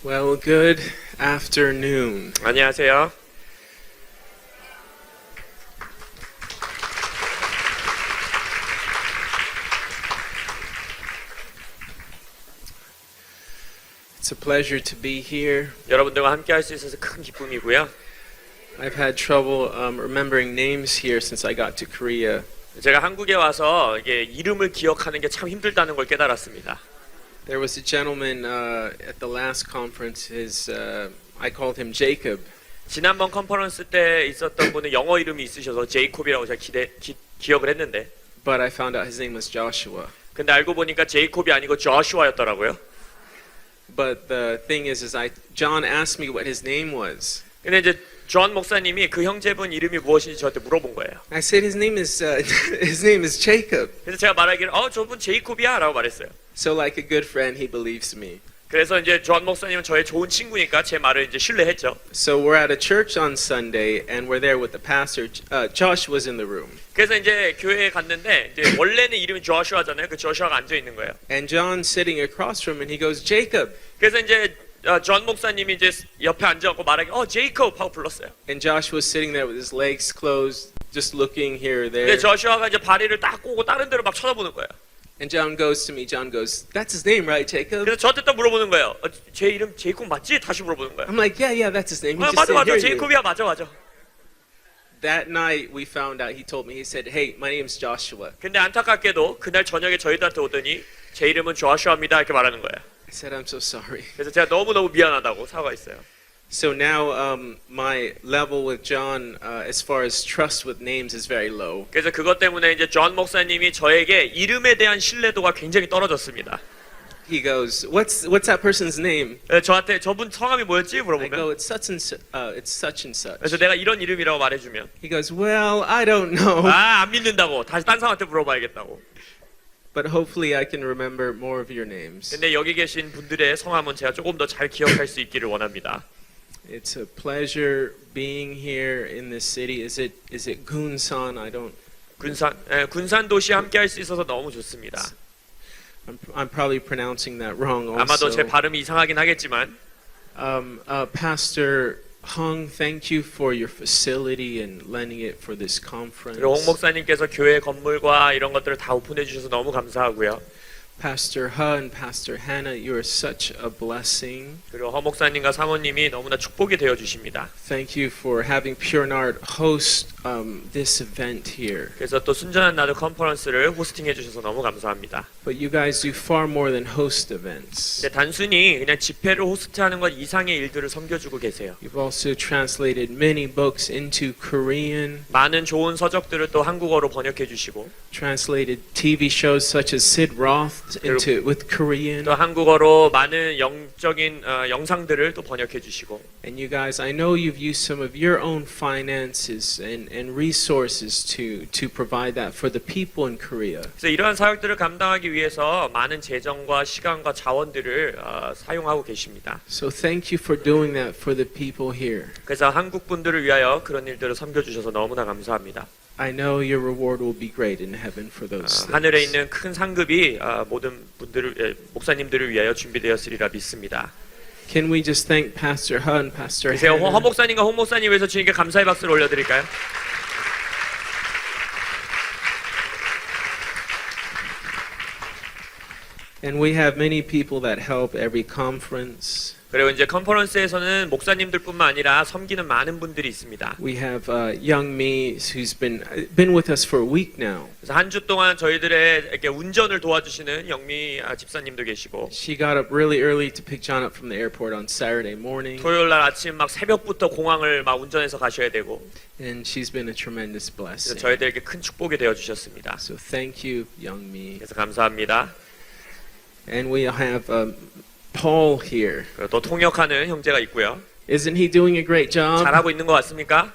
Well, good afternoon. 안녕하세요. It's a pleasure to be here. 여러분들과 함께 할 수 있어서 큰 기쁨이고요. I've had trouble remembering names here since I got to Korea. 제가 한국에 와서 이게 이름을 기억하는 게 참 힘들다는 걸 깨달았습니다. There was a gentleman at the last conference. I called him Jacob. 지난번 컨퍼런스 때 있었던 분은 영어 이름이 있으셔서 제이콥이라고 제가 기억을 했는데, But I found out his name was Joshua. 근데 알고 보니까 제이콥이 아니고 조슈아였더라고요. But the thing is John asked me what his name was. 근데 이제 존 목사님이 그 형제분 이름이 무엇인지 저한테 물어본 거예요. I said his name is Jacob. 그래서 제가 말하기를 저분 제이콥이야라고 말했어요. So like a good friend, he believes me. 그래서 이제 존 목사님은 저의 좋은 친구니까 제 말을 이제 신뢰했죠. So we're at a church on Sunday, and we're there with the pastor. Josh was in the room. 그래서 이제 교회에 갔는데 이제 원래는 이름이 조슈아잖아요. 그 조슈아가 앉아 있는 거예요. And John's sitting across from him, and he goes, Jacob. 그래서 이제 존 목사님이 이제 옆에 앉아갖고 말하기, 제이콥 하고 불렀어요. And Josh was sitting there with his legs closed, just looking here or there. 근데 조슈아가 이제 다리를 딱 꼬고 다른 데로 막 쳐다보는 거예요. And John goes to me. John goes, "That's his name, right, Jacob?" 그래서 저한테 또 물어보는 거예요. 제 이름 제이콥 맞지? 다시 물어보는 거예요. I'm like, "Yeah, that's his name." He just 맞아 said, 맞아 "Here you." 제이콥이야 맞아. That night we found out. He told me. He said, "Hey, my name's Joshua." 근데 안타깝게도 그날 저녁에 저희들한테 오더니 제 이름은 조슈아입니다 이렇게 말하는 거예요. I said, "I'm so sorry." 그래서 제가 너무 미안하다고 사과했어요. So now my level with John, as far as trust with names, is very low. 그래서 그것 때문에 이제 존 목사님이 저에게 이름에 대한 신뢰도가 굉장히 떨어졌습니다. He goes, "What's that person's name?" 저한테 저분 성함이 뭐였지 I 물어보면 go, "It's such and such." 그래서 내가 이런 이름이라고 말해주면 He goes, "Well, I don't know." 안 믿는다고 다시 딴 사람한테 물어봐야겠다고. But hopefully I can remember more of your names. 근데 여기 계신 분들의 성함은 제가 조금 더 잘 기억할 수 있기를 원합니다. It's a pleasure being here in this city. Is it Gunsan? I don't. 군산 도시 함께 할 수 있어서 너무 좋습니다. I'm probably pronouncing that wrong. 아마도 제 Also, 발음이 이상하긴 하겠지만 Pastor Hung, thank you for your facility and lending it for this conference. 그리고 홍 목사님께서 교회 건물과 이런 것들을 다 오픈해 주셔서 너무 감사하고요. Pastor He and Pastor Hannah, you are such a blessing. 그리고 허 목사님과 사모님이 너무나 축복이 되어 주십니다. Thank you for having Pure Nard host this event here. 그래서 또 순전한 나도 컨퍼런스를 호스팅해 주셔서 너무 감사합니다. But you guys do far more than host events. 근데 단순히 그냥 집회를 호스트하는 것 이상의 일들을 섬겨주고 계세요. You've also translated many books into Korean, 많은 좋은 서적들을 또 한국어로 번역해 주시고 translated TV shows such as Sid Roth with Korean. 또 한국어로 많은 영적인 영상들을 또 번역해 주시고. And you guys, I know you've used some of your own finances and resources to provide that for the people in Korea. 그래서 이러한 사역들을 감당하기 위해서 많은 재정과 시간과 자원들을 사용하고 계십니다. So thank you for doing that for the people here. 그래서 한국 분들을 위하여 그런 일들을 섬겨 주셔서 너무나 감사합니다. I know your reward will be great in heaven for those 하늘에 things. 있는 큰 상급이 모든 분들을 목사님들을 위하여 준비되었으리라 믿습니다. Can we just thank Pastor He and Pastor 그래서 허 Hannah? 목사님과 홍 목사님 위해서 주님께 감사의 박수를 올려드릴까요? And we have many people that help every conference. 그리고 이제 컨퍼런스에서는 목사님들뿐만 아니라 섬기는 많은 분들이 있습니다. We have young me who's been with us for a week now. 그래서 한 주 동안 저희들의 이렇게 운전을 도와주시는 영미 집사님도 계시고, She got up really early to pick John up from the airport on Saturday morning, 토요일 날 아침 막 새벽부터 공항을 막 운전해서 가셔야 되고, and she's been a tremendous 그래서 blessing. 저희들에게 큰 축복이 되어 주셨습니다. So thank you, young me. 그래서 감사합니다. And we have Paul here. 그리고 또 통역하는 형제가 있고요. Isn't he doing a great job? 잘하고 있는 것 같습니까?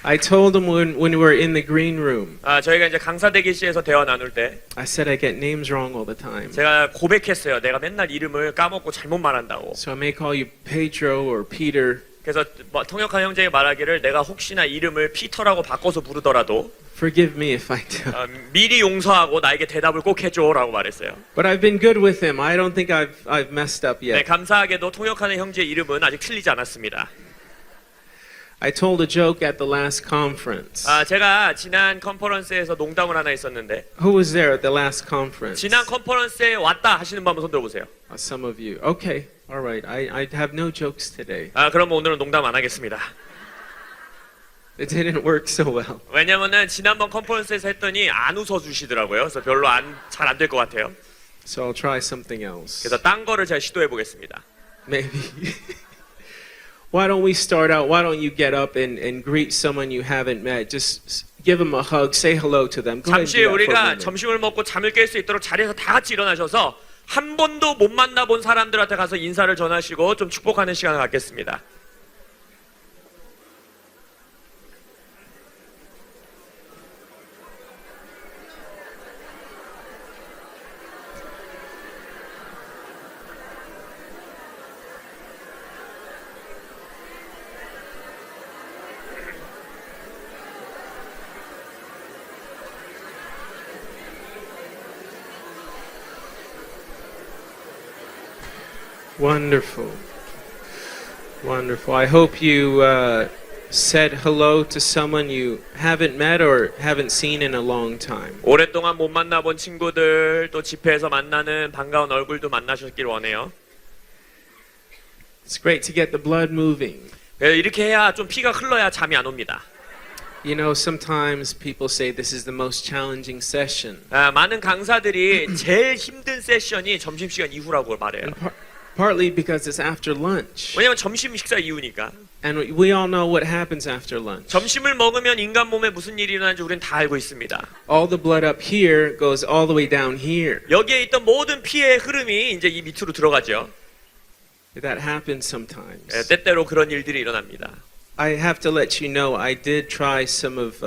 I told him when we were in the green room. 저희가 이제 강사 대기실에서 대화 나눌 때 I said I get names wrong all the time. 제가 고백했어요. 내가 맨날 이름을 까먹고 잘못 말한다고. So I may call you Pedro or Peter. 그래서 뭐 통역한 형제가 말하기를 내가 혹시나 이름을 피터라고 바꿔서 부르더라도 forgive me if I do. 미리 용서하고 나에게 대답을 꼭 해줘라고 말했어요. But I've been good with him. I don't think I've messed up 네, yet. 감사하게도 통역하는 형제의 이름은 아직 틀리지 않았습니다. I told a joke at the last conference. 제가 지난 컨퍼런스에서 농담을 하나 했었는데 Who was there at the last conference? 지난 컨퍼런스에 왔다 하시는 분 한번 손 들어보세요. Some of you. Okay. All right. I have no jokes today. 그럼 오늘은 농담 안 하겠습니다. It didn't work so well. 왜냐면은 지난번 컨퍼런스에서 했더니 안 웃어주시더라고요. 그래서 별로 잘 안 될 것 같아요. So I'll try something else. 그래서 딴 거를 제가 시도해 보겠습니다. Maybe. Why don't we start out? Why don't you get up and greet someone you haven't met? Just give them a hug, say hello to them. Go ahead and 잠시 do that for a 우리가 minute. 점심을 먹고 잠을 깰 수 있도록 자리에서 다 같이 일어나셔서 한 번도 못 만나본 사람들한테 가서 인사를 전하시고 좀 축복하는 시간을 갖겠습니다. Wonderful. Wonderful. I hope you said hello to someone you haven't met or haven't seen in a long time. 오랫동안 못 만나본 친구들 또 집회에서 만나는 반가운 얼굴도 만나셨길 원해요. It's great to get the blood moving. 이렇게 해야 좀 피가 흘러야 잠이 안 옵니다. You know, sometimes people say this is the most challenging session. 많은 강사들이 제일 힘든 세션이 점심시간 이후라고 말해요. And partly because it's after lunch. 왜냐면 점심 식사 이후니까. And we all know what happens after lunch. 점심을 먹으면 인간 몸에 무슨 일이 일어나는지 우리는 다 알고 있습니다. All the blood up here goes all the way down here. 여기에 있던 모든 피의 흐름이 이제 이 밑으로 들어가죠. That happens sometimes. 때때로 그런 일들이 일어납니다. I have to let you know I did try some of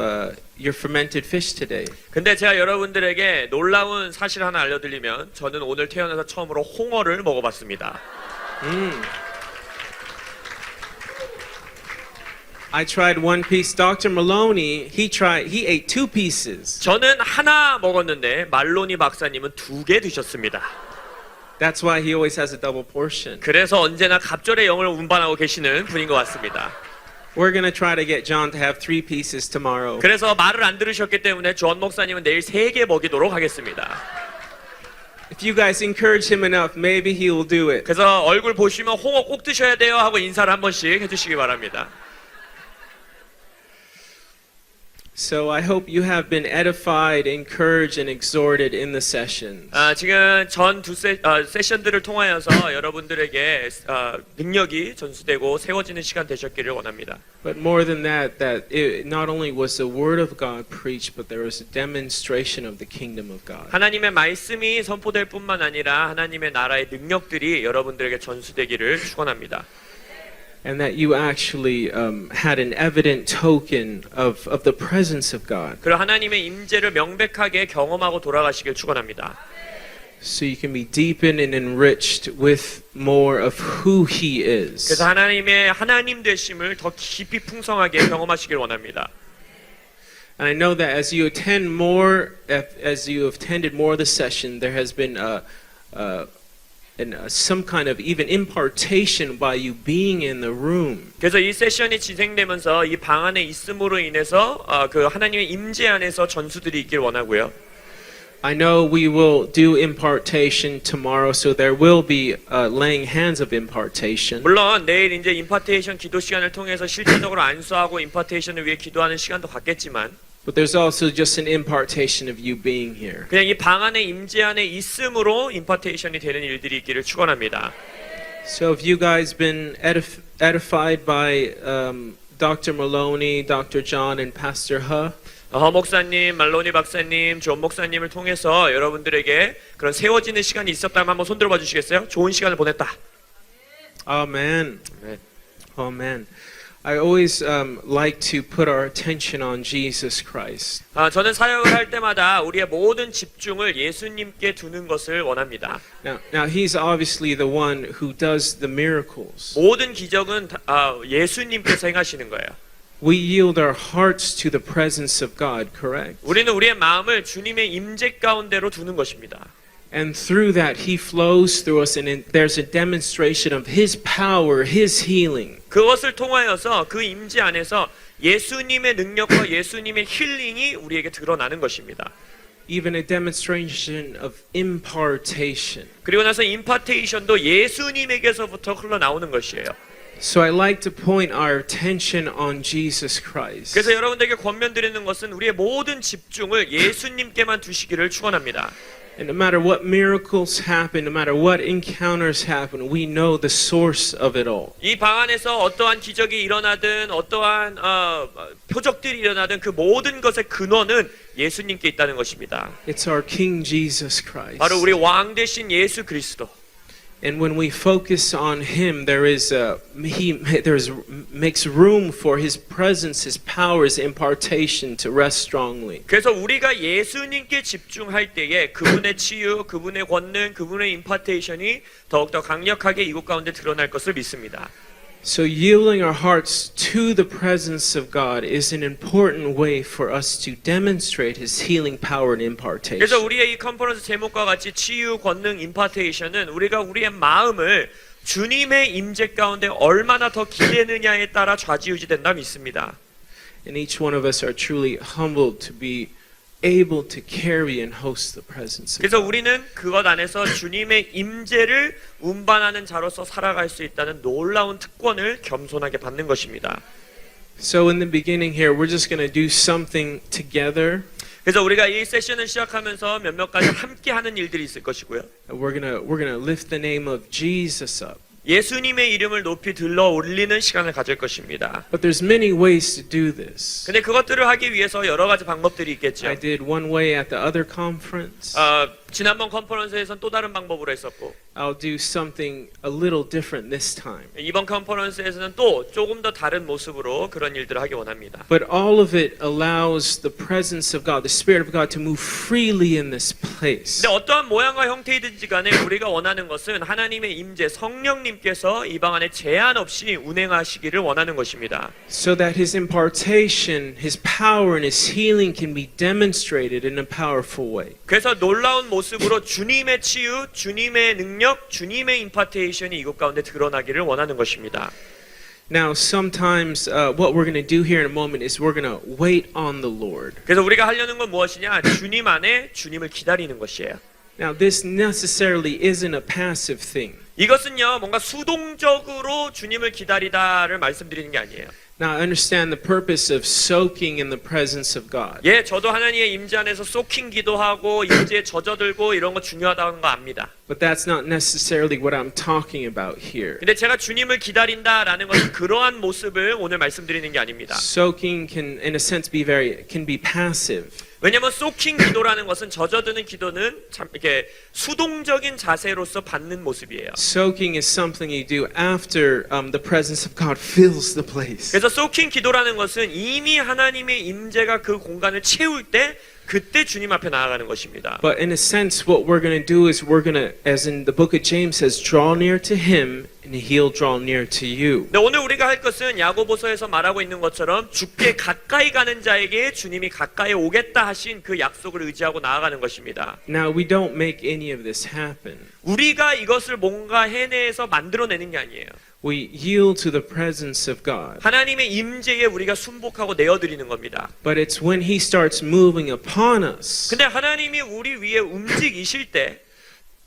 your fermented fish today. 근데 제가 여러분들에게 놀라운 사실 하나 알려드리면 저는 오늘 태어나서 처음으로 홍어를 먹어봤습니다. I tried one piece. Dr. Maloney, he ate 2 pieces. 저는 하나 먹었는데 말로니 박사님은 2개 드셨습니다. That's why he always has a double portion. 그래서 언제나 갑절의 영을 운반하고 계시는 분인 것 같습니다. We're going to try to get John to have 3 pieces tomorrow. 그래서 말을 안 들으셨기 때문에 존 목사님은 내일 3개 먹이도록 하겠습니다. If you guys encourage him enough, maybe he will do it. 그래서 얼굴 보시면 홍어 꼭 드셔야 돼요 하고 인사를 한 번씩 해주시기 바랍니다. So I hope you have been edified, encouraged, and exhorted in the sessions. 지금 전 두 세션들을 통하여서 여러분들에게 능력이 전수되고 세워지는 시간 되셨기를 원합니다. But more than that, that it not only was the word of God preached, but there was a demonstration of the kingdom of God. 하나님의 말씀이 선포될 뿐만 아니라 하나님의 나라의 능력들이 여러분들에게 전수되기를 축원합니다. And that you actually had an evident token of the presence of God. 그리고 하나님의 임재를 명백하게 경험하고 돌아가시길 축원합니다. So you can be deepened and enriched with more of who He is. 그래서 하나님의 하나님 되심을 더 깊이 풍성하게 경험하시길 원합니다. And I know that as you attend more, as you have attended more of the session, there has been some kind of even impartation by you being in the room. 그래서 이 세션이 진행되면서 이 방 안에 있음으로 인해서 그 하나님의 임재 안에서 전수들이 있길 원하고요. I know we will do impartation tomorrow, so there will be laying hands of impartation. 물론 내일 이제 임파테이션 기도 시간을 통해서 실제적으로 안수하고 임파테이션을 위해 기도하는 시간도 갖겠지만 But there's also just an impartation of you being here. 그냥 이 방 안에 임재 안에 있음으로 임파테이션이 되는 일들이 있기를 축원합니다. So have you guys been edified by Dr. Maloney, Dr. John, and Pastor Huh? 허 목사님, 말로니 박사님, 존 목사님을 통해서 여러분들에게 그런 세워지는 시간이 있었다면 한번 손 들어봐 주시겠어요? 좋은 시간을 보냈다. Amen. 네. Amen. I always like to put our attention on Jesus Christ. 저는 사역을 할 때마다 우리의 모든 집중을 예수님께 두는 것을 원합니다. Now he's obviously the one who does the miracles. 모든 기적은 예수님께서 행하시는 거예요. We yield our hearts to the presence of God, correct? 우리는 우리의 마음을 주님의 임재 가운데로 두는 것입니다. And through that, He flows through us, and there's a demonstration of His power, His healing. 그것을 통하여서 그 임재 안에서 예수님의 능력과 예수님의 힐링이 우리에게 드러나는 것입니다. Even a demonstration of impartation. 그리고 나서 임파테이션도 예수님에게서부터 흘러나오는 것이에요. So I like to point our attention on Jesus Christ. 그래서 여러분들에게 권면드리는 것은 우리의 모든 집중을 예수님께만 두시기를 축원합니다. And no matter what miracles happen, no matter what encounters happen, we know the source of it all. 이 방 안에서 어떠한 기적이 일어나든 어떠한 표적들이 일어나든 그 모든 것의 근원은 예수님께 있다는 것입니다. It's our King Jesus Christ. 바로 우리 왕 되신 예수 그리스도. And when we focus on Him, there's makes room for His presence, His power, His impartation to rest strongly. 그래서 우리가 예수님께 집중할 때에 그분의 치유, 그분의 권능, 그분의 임파테이션이 더욱더 강력하게 이곳 가운데 드러날 것을 믿습니다. So yielding our hearts to the presence of God is an important way for us to demonstrate His healing power and impartation. 그래서 우리의 이 컨퍼런스 제목과 같이 치유, 권능, 임파테이션은 우리가 우리의 마음을 주님의 임재 가운데 얼마나 더 기대느냐에 따라 좌지우지된다 믿습니다. And each one of us are truly humbled to be able to carry and host the presence of 그래서 God. 우리는 그것 안에서 주님의 임재를 운반하는 자로서 살아갈 수 있다는 놀라운 특권을 겸손하게 받는 것입니다. So in the beginning here, we're just going to do something together. 그래서 우리가 이 세션을 시작하면서 몇몇 가지 함께 하는 일들이 있을 것이고요. We're gonna lift the name of Jesus up. 예수님의 이름을 높이 들러 올리는 시간을 가질 것입니다. But there's many ways to do this. 근데 그것들을 하기 위해서 여러 가지 방법들이 있겠죠. I did one way at the other conference. 지난번 컨퍼런스에서는 또 다른 방법으로 했었고 I'll do something a little different this time. 이번 컨퍼런스에서는 또 조금 더 다른 모습으로 그런 일들을 하기 원합니다. But all of it allows the presence of God, the Spirit of God to move freely in this place. 근데 어떠한 모양과 형태이든지 간에 우리가 원하는 것은 하나님의 임재 성령님께서 이 방 안에 제한 없이 운행하시기를 원하는 것입니다. So that His impartation, His power and His healing can be demonstrated in a powerful way. 그래서 놀라운 모습으로 주님의 치유, 주님의 능력, 주님의 임파테이션이 이곳 가운데 드러나기를 원하는 것입니다. Now, sometimes what we're going to do here in a moment is we're going to wait on the Lord. 그래서 우리가 하려는 건 무엇이냐? 주님 안에 주님을 기다리는 것이에요. Now, this necessarily isn't a passive thing. 이것은요, 뭔가 수동적으로 주님을 기다리다를 말씀드리는 게 아니에요. Now, I understand the purpose of soaking in the presence of God. 예, 저도 하나님의 임재 안에서 소킹 기도하고 임재에 젖어들고 이런 거 중요하다는 거 압니다. But that's not necessarily what I'm talking about here. 근데 제가 주님을 기다린다라는 것은 그러한 모습을 오늘 말씀드리는 게 아닙니다. Soaking can, in a sense, can be passive. 왜냐하면 소킹 기도라는 것은 젖어드는 기도는 참 이렇게 수동적인 자세로서 받는 모습이에요. Soaking is something you do after the presence of God fills the place. 그래서 소킹 기도라는 것은 이미 하나님의 임재가 그 공간을 채울 때 그때 주님 앞에 나아가는 것입니다. But in a sense, what we're going to do is we're going to, as in the book of James says, draw near to Him and He'll draw near to you. 네, 오늘 우리가 할 것은 야고보서에서 말하고 있는 것처럼 주께 가까이 가는 자에게 주님이 가까이 오겠다 하신 그 약속을 의지하고 나아가는 것입니다. Now, we don't make any of this happen. 우리가 이것을 뭔가 해내서 만들어내는 게 아니에요. We yield to the presence of God. 하나님의 임재에 우리가 순복하고 내어드리는 겁니다. But it's when He starts moving upon us 근데 하나님이 우리 위에 움직이실 때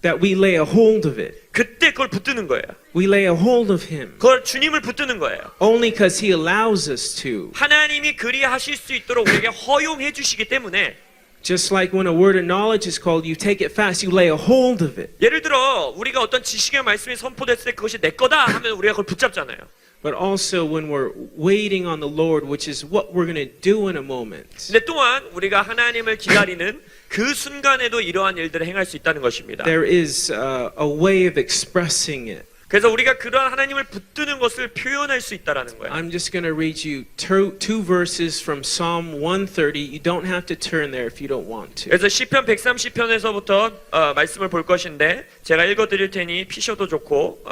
that we lay a hold of it. 그때 그걸 붙드는 거예요. We lay a hold of Him 그걸 주님을 붙드는 거예요. only because He allows us to. 하나님이 그리 하실 수 있도록 우리에게 허용해 주시기 때문에 Just like when a word of knowledge is called, you take it fast, you lay a hold of it. 예를 들어 우리가 어떤 지식의 말씀이 선포됐을 때 그것이 내 거다 하면 우리가 그걸 붙잡잖아요. But also when we're waiting on the Lord, which is what we're going to do in a moment. 근데 또한 우리가 하나님을 기다리는 그 순간에도 이러한 일들을 행할 수 있다는 것입니다. There is a way of expressing it. 그래서 우리가 그러한 하나님을 붙드는 것을 표현할 수 있다라는 거예요. I'm just going to read you two verses from Psalm 130. You don't have to turn there if you don't want to. 그래서 시편 130편에서부터 말씀을 볼 것인데 제가 읽어드릴 테니 피셔도 좋고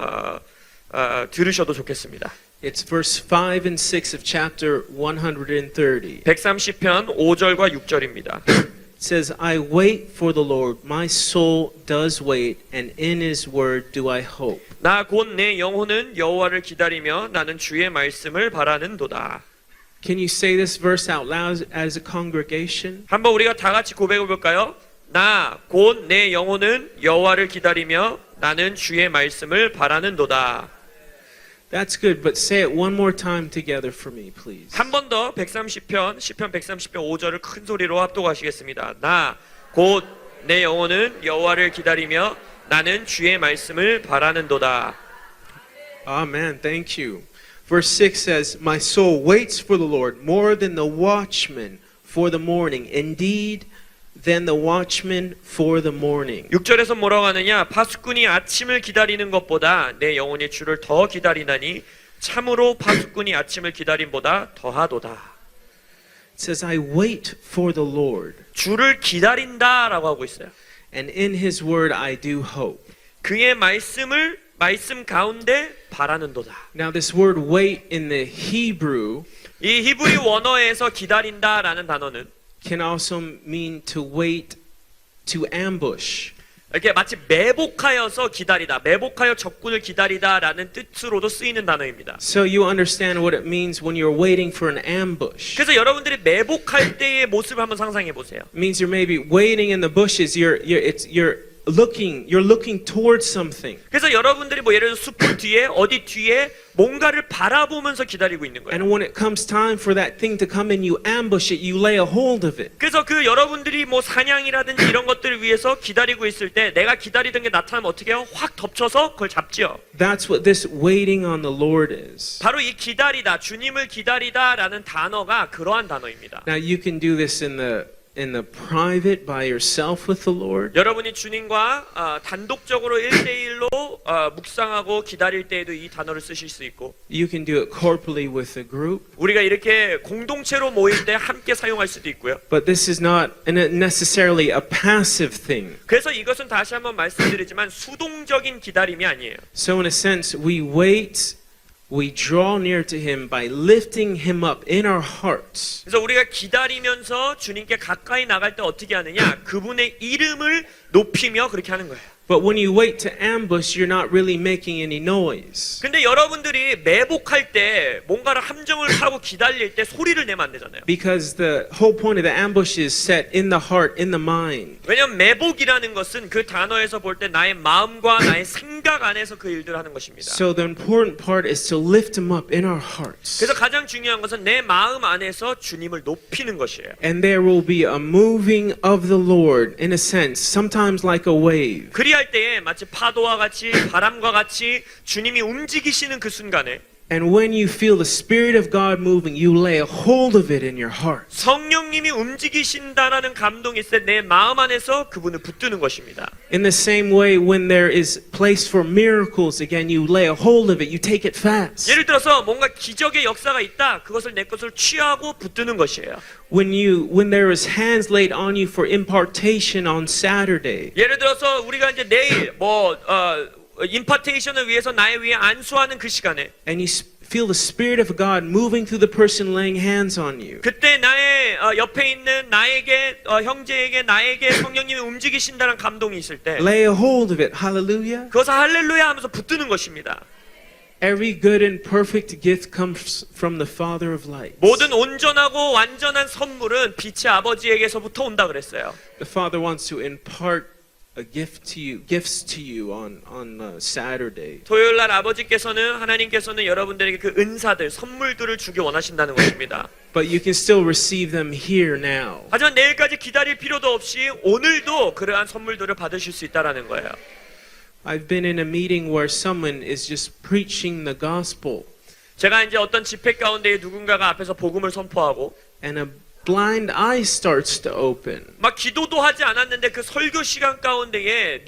들으셔도 좋겠습니다. It's verse 5 and 6 of chapter 130. 130편 5절과 6절입니다. It says, I wait for the Lord. My soul does wait, and in his word do I hope. 나 곧 내 영혼은 여호와를 기다리며 나는 주의 말씀을 바라는도다. Can you say this verse out loud as a congregation? 한번 우리가 다 같이 고백해 볼까요? 나 곧 내 영혼은 여호와를 기다리며 나는 주의 말씀을 바라는도다. That's good, but say it one more time together for me, please. 한 번 더 130편 시편 130편 5절을 큰 소리로 합독하시겠습니다. 나 곧 내 영혼은 여호와를 기다리며 나는 주의 말씀을 바라는도다. Amen. Thank you. Verse 6 says, My soul waits for the Lord more than the watchman for the morning. Indeed, than the watchman for the morning. 6절에서 뭐라고 하느냐? 파수꾼이 아침을 기다리는 것보다 내 영혼이 주를 더 기다리나니 참으로 파수꾼이 아침을 기다림보다 더하도다. It says, I wait for the Lord, 주를 기다린다라고 하고 있어요. and in his word I do hope. 그의 말씀 가운데 바라는도다. Now this word wait in the Hebrew 이 히브리 원어에서 기다린다라는 단어는 can also mean to wait to ambush. 이렇게 마치 매복하여서 기다리다, 매복하여 적군을 기다리다라는 뜻으로도 쓰이는 단어입니다. So you understand what it means when you're waiting for an ambush. 그래서 여러분들이 매복할 때의 모습을 한번 상상해 보세요. It means you're maybe waiting in the bushes. You're looking towards something. 그래서 여러분들이 뭐 예를 들어 숲 뒤에 어디 뒤에 뭔가를 바라보면서 기다리고 있는 거예요. And when it comes time for that thing to come in, you ambush it. You lay a hold of it. 그래서 그 여러분들이 뭐 사냥이라든지 이런 것들을 위해서 기다리고 있을 때 내가 기다리던 게 나타나면 어떻게 해요? 확 덮쳐서 그걸 잡지요. That's what this waiting on the Lord is. 바로 이 기다리다, 주님을 기다리다라는 단어가 그러한 단어입니다. Now you can do this in the private by yourself with the Lord. 여러분이 주님과 단독적으로 1대1로 묵상하고 기다릴 때에도 이 단어를 쓰실 수 있고 You can do it corporately with a group. 우리가 이렇게 공동체로 모일 때 함께 사용할 수도 있고요. But this is not necessarily a passive thing. 그래서 이것은 다시 한번 말씀드리지만 수동적인 기다림이 아니에요. So in a sense, we wait, we draw near to him by lifting him up in our hearts. 그래서 우리가 기다리면서 주님께 가까이 나갈 때 어떻게 하느냐? 그분의 이름을 높이며 그렇게 하는 거예요. But when you wait to ambush, you're not really making any noise. 근데 여러분들이 매복할 때 뭔가를 함정을 하고 기다릴 때 소리를 내면 안 되잖아요. Because the whole point of the ambush is set in the heart, in the mind. 왜냐하면 매복이라는 것은 그 단어에서 볼 때 나의 마음과 나의 생각 안에서 그 일들을 하는 것입니다. So the important part is to lift him up in our hearts. 그래서 가장 중요한 것은 내 마음 안에서 주님을 높이는 것이에요. And there will be a moving of the Lord, in a sense, sometimes like a wave. 그리할 때에 마치 파도와 같이 바람과 같이 주님이 움직이시는 그 순간에 And when you feel the Spirit of God moving, you lay a hold of it in your heart. 성령님이 움직이신다라는 감동이 있을 때 내 마음 안에서 그분을 붙드는 것입니다. In the same way, when there is place for miracles, again, you lay a hold of it, you take it fast. 예를 들어서 뭔가 기적의 역사가 있다. 그것을 내 것을 취하고 붙드는 것이에요. When there is hands laid on you for impartation on Saturday, 예를 들어서 우리가 이제 내일 임파테이션을 위해서 나의 위에 안수하는 그 시간에 and you feel the Spirit of God moving through the person laying hands on you, 그때 나의 옆에 있는 나에게 형제에게 나에게 성령님이 움직이신다는 감동이 있을 때 lay a hold of it. Hallelujah. 그것을 할렐루야 하면서 붙드는 것입니다. Every good and perfect gift comes from the Father of lights. 모든 온전하고 완전한 선물은 빛의 아버지에게서부터 온다 그랬어요. The Father wants to impart gifts to you on Saturday. 토요일 날 하나님께서는 여러분들에게 그 은사들, 선물들을 주기 원하신다는 것입니다. But you can still receive them here now. 하지만 내일까지 기다릴 필요도 없이 오늘도 그러한 선물들을 받으실 수 있다라는 거예요. I've been in a meeting where someone is just preaching the gospel, 제가 이제 어떤 집회 가운데 누군가가 앞에서 복음을 선포하고 and a blind eye starts to open. 막 기도도 하지 않았는데 그 설교 시간 가운데에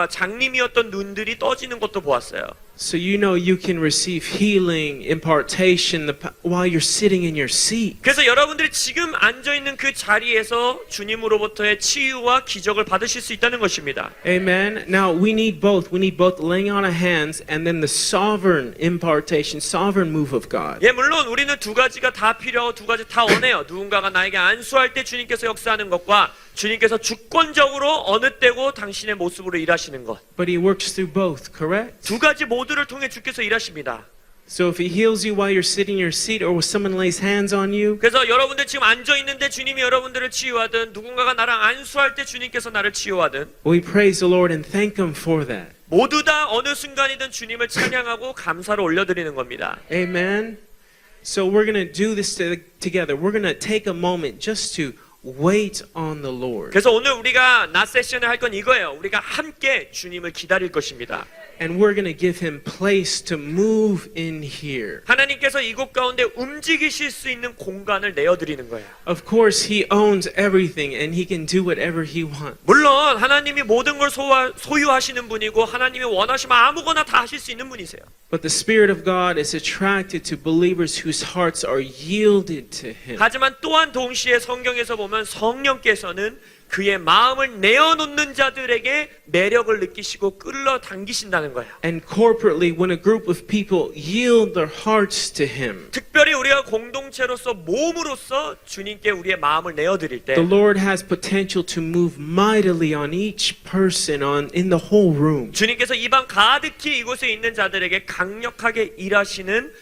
장님이었던 눈들이 떠지는 것도 보았어요. So you know you can receive healing, impartation while you're sitting in your seat. 그래서 여러분들이 지금 앉아 있는 그 자리에서 주님으로부터의 치유와 기적을 받으실 수 있다는 것입니다. Amen. Now we need both. We need both laying on of hands and then the sovereign impartation, sovereign move of God. 예, 물론 우리는 두 가지가 다 필요하고 두 가지 다 원해요. 누군가가 나에게 안수할 때 주님께서 역사하는 것과 주님께서 주권적으로 어느 때고 당신의 모습으로 일하시는 것. But he works through both, correct? 두 가지 모두를 통해 주께서 일하십니다. So if he heals you while you're sitting in your seat or when someone lays hands on you, 그래서 여러분들 지금 앉아 있는데 주님이 여러분들을 치유하든 누군가가 나랑 안수할 때 주님께서 나를 치유하든 we praise the Lord and thank him for that. 모두 다 어느 순간이든 주님을 찬양하고 감사를 올려드리는 겁니다. Amen. So we're going to do this together. We're going to take a moment just to wait on the Lord. 그래서 오늘 우리가 낮 세션에 할 건 이거예요. 우리가 함께 주님을 기다릴 것입니다. And we're going to give him place to move in here. 하나님께서 이곳 가운데 움직이실 수 있는 공간을 내어드리는 거예요. Of course, he owns everything and he can do whatever he wants. 물론 하나님이 모든 걸 소유하시는 분이고 하나님이 원하시면 아무거나 다 하실 수 있는 분이세요. But the Spirit of God is attracted to believers whose hearts are yielded to him. 하지만 또한 동시에 성경에서 보면 성령께서는 그의 마음을 내어놓는 자들에게 매력을 느끼시고 끌어당기신다는 거예요. And corporately, when a group of people yield their hearts to him, 특별히 우리가 공동체로서 몸으로서 주님께 우리의 마음을 내어드릴 때 the Lord has potential to move mightily on each person in the whole room. 주님께서 이방 가득히 이곳에 있는 자들에게 강력하게 일하시는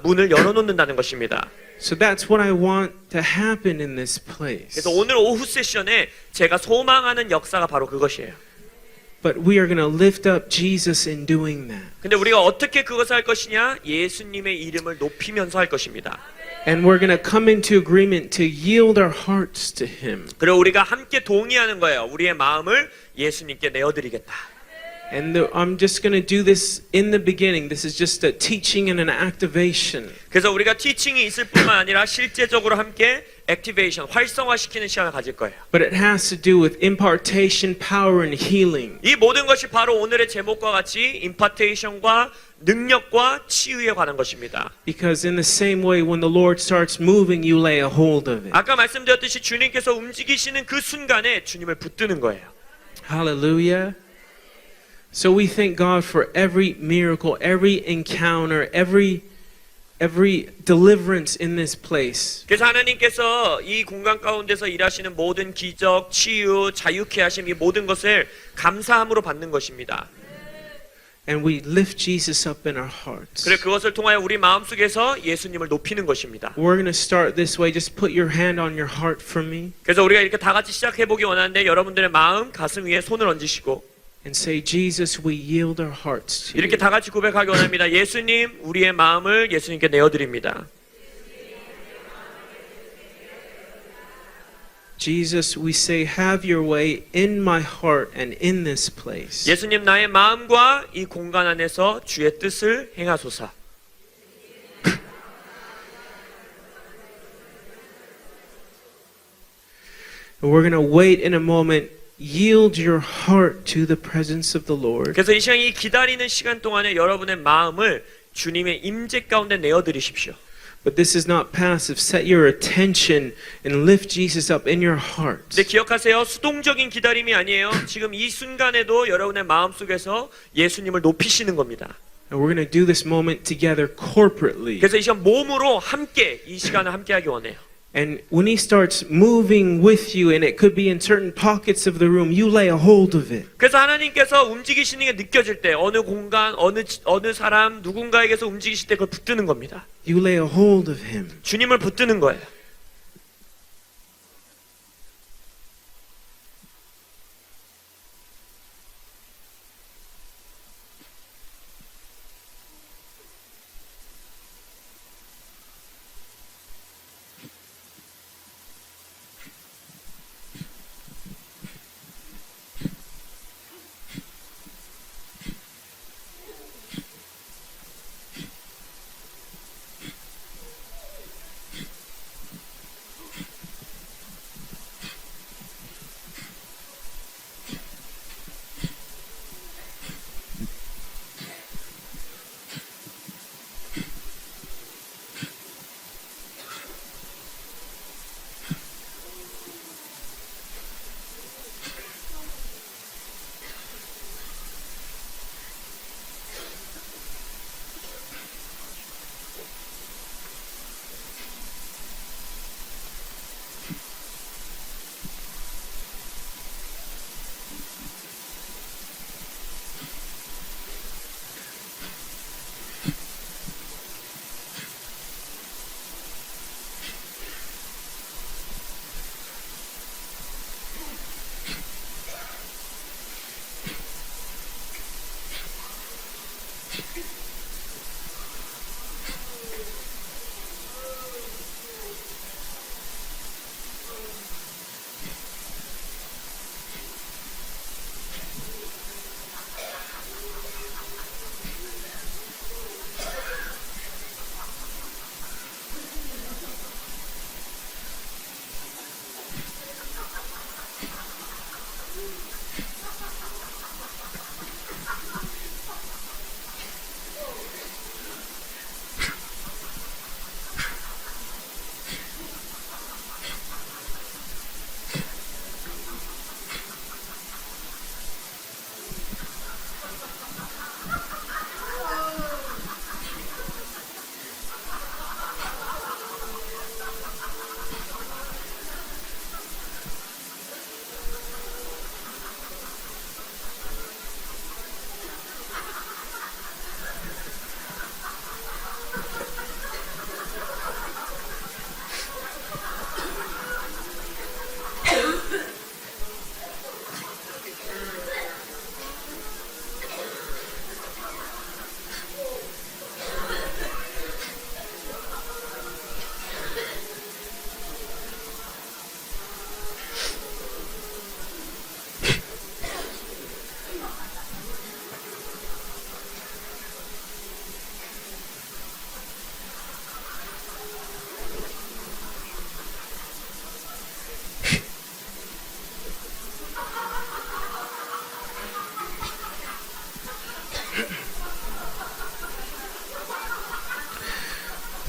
문을 열어놓는다는 것입니다. So that's what I want to happen in this place. 그래서 오늘 오후 세션에 제가 소망하는 역사가 바로 그것이에요. But we are going to lift up Jesus in doing that. 근데 우리가 어떻게 그것을 할 것이냐? 예수님의 이름을 높이면서 할 것입니다. And we're going to come into agreement to yield our hearts to him. 그리고 우리가 함께 동의하는 거예요. 우리의 마음을 예수님께 내어드리겠다. And I'm just going to do this in the beginning. This is just a teaching and an activation. 그래서 우리가 티칭이 있을 뿐만 아니라 실제적으로 함께 액티베이션, 활성화시키는 시간을 가질 거예요. But it has to do with impartation, power, and healing. 이 모든 것이 바로 오늘의 제목과 같이 임파테이션과 능력과 치유에 관한 것입니다. Because in the same way, when the Lord starts moving, you lay a hold of it. 아까 말씀드렸듯이 주님께서 움직이시는 그 순간에 주님을 붙드는 거예요. Hallelujah. So we thank God for every miracle, every encounter, every deliverance in this place. 그래서 하나님께서 이 공간 가운데서 일하시는 모든 기적, 치유, 자유케 하심 이 모든 것을 감사함으로 받는 것입니다. And we lift Jesus up in our hearts. 그래 그것을 통하여 우리 마음속에서 예수님을 높이는 것입니다. We're going to start this way. Just put your hand on your heart for me 그래서 우리가 이렇게 다 같이 시작해 보기 원하는데 여러분들의 마음, 가슴 위에 손을 얹으시고 and say, Jesus, we yield our hearts to 이렇게 you. 다 같이 고백하기 원합니다. 예수님, 우리의 마음을 예수님께 내어드립니다. Jesus, we say, have your way in my heart and in this place. 예수님, 나의 마음과 이 공간 안에서 주의 뜻을 행하소서. We're going to wait in a moment. Yield your heart to the presence of the Lord. 그래서 이 시간 이 기다리는 시간 동안에 여러분의 마음을 주님의 임재 가운데 내어드리십시오. But this is not passive. Set your attention and lift Jesus up in your heart. 근데 기억하세요. 수동적인 기다림이 아니에요. 지금 이 순간에도 여러분의 마음속에서 예수님을 높이시는 겁니다. And we're going to do this moment together corporately. 그래서 이 시간 몸으로 함께 이 시간을 함께 하기 원해요. And when he starts moving with you, and it could be in certain pockets of the room, you lay a hold of it. 그래서 하나님께서 움직이시는 게 느껴질 때 어느 공간, 어느 사람, 누군가에게서 움직이실 때 그걸 붙드는 겁니다. You lay a hold of him. 주님을 붙드는 거예요.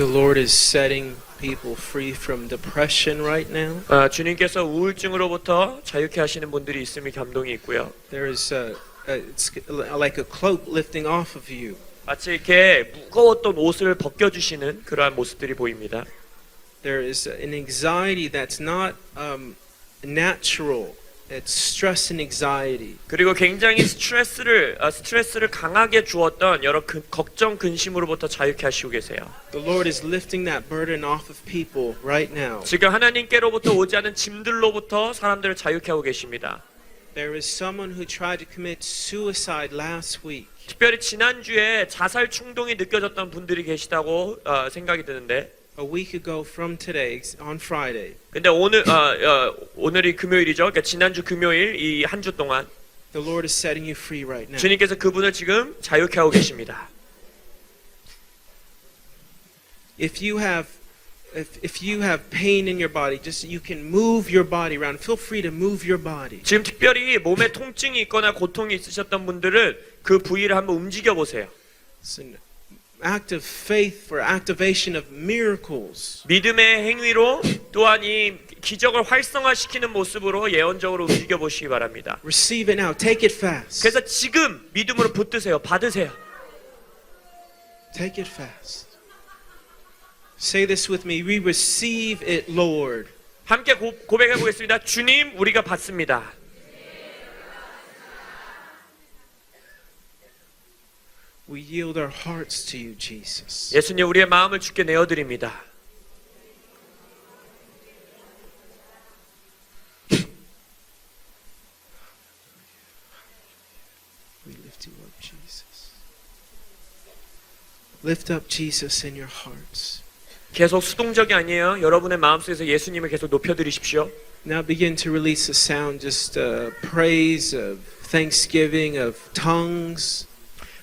The Lord is setting people free from depression right now. 주님께서 우울증으로부터 자유케 하시는 분들이 있음이 감동이 있고요. There is it's like a cloak lifting off of you. 마치 이렇게 무거웠던 옷을 벗겨주시는 그러한 모습들이 보입니다. There is an anxiety that's not natural. It's stress and anxiety. 그리고 굉장히 스트레스를 강하게 주었던 여러 걱정 근심으로부터 자유케 하시고 계세요. The Lord is lifting that burden off of people right now. 지금 하나님께로부터 오지 않은 짐들로부터 사람들을 자유케 하고 계십니다. There is someone who tried to commit suicide last week. 특별히 지난주에 자살 충동이 느껴졌던 분들이 계시다고 생각이 드는데 A week ago from today, on Friday, 근데 오늘이 금요일이죠. 그러니까 지난주 금요일 이 한 주 동안 the Lord is setting you free right now. 주님께서 그분을 지금 자유케 하고 계십니다. If you have pain in your body, just you can move your body around. Feel free to move your body. 지금 특별히 몸에 통증이 있거나 고통이 있으셨던 분들은 그 부위를 한번 움직여 보세요. It's an act of faith for activation of miracles. 믿음의 행위로 또한 이 기적을 활성화시키는 모습으로 예언적으로 움직여 보시기 바랍니다. Receive it now. Take it fast. 그래서 지금 믿음으로 붙드세요. 받으세요. Take it fast. Say this with me. We receive it, Lord. 함께 고백해 보겠습니다. 주님, 우리가 받습니다. We yield our hearts to you, Jesus. 예수님, 우리의 마음을 주께 내어드립니다. We lift you up, Jesus. Lift up Jesus in your hearts. 계속 수동적이 아니에요. 여러분의 마음속에서 예수님을 계속 높여드리십시오. Now begin to release a sound, just praise, of thanksgiving, of tongues.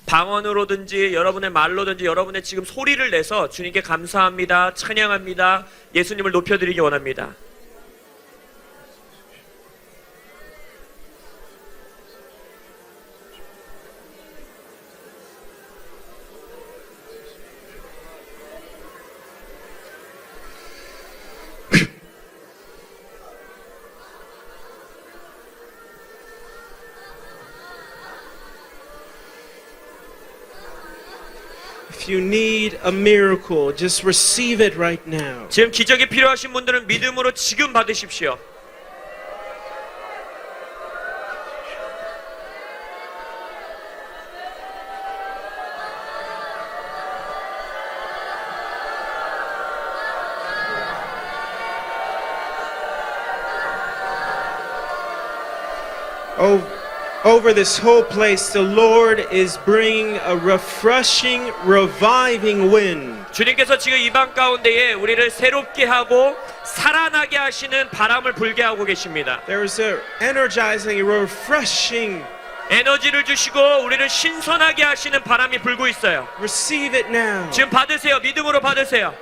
방언으로든지 여러분의 말로든지 여러분의 지금 소리를 내서 주님께 감사합니다, 찬양합니다, 예수님을 높여드리기 원합니다. If you need a miracle, just receive it right now. 지금 기적이 필요하신 분들은 믿음으로 지금 받으십시오. Over this whole place, the Lord is bringing a refreshing, reviving wind. 주님께서 지금 이 방 가운데에 우리를 새롭게 하고 살아나게 하시는 바람을 불게 하고 계십니다. There is a energizing, refreshing. 에너지를 주시고 우리를 신선하게 하시는 바람이 불고 있어요. Receive it now. 지금 받으세요. 믿음으로 받으세요.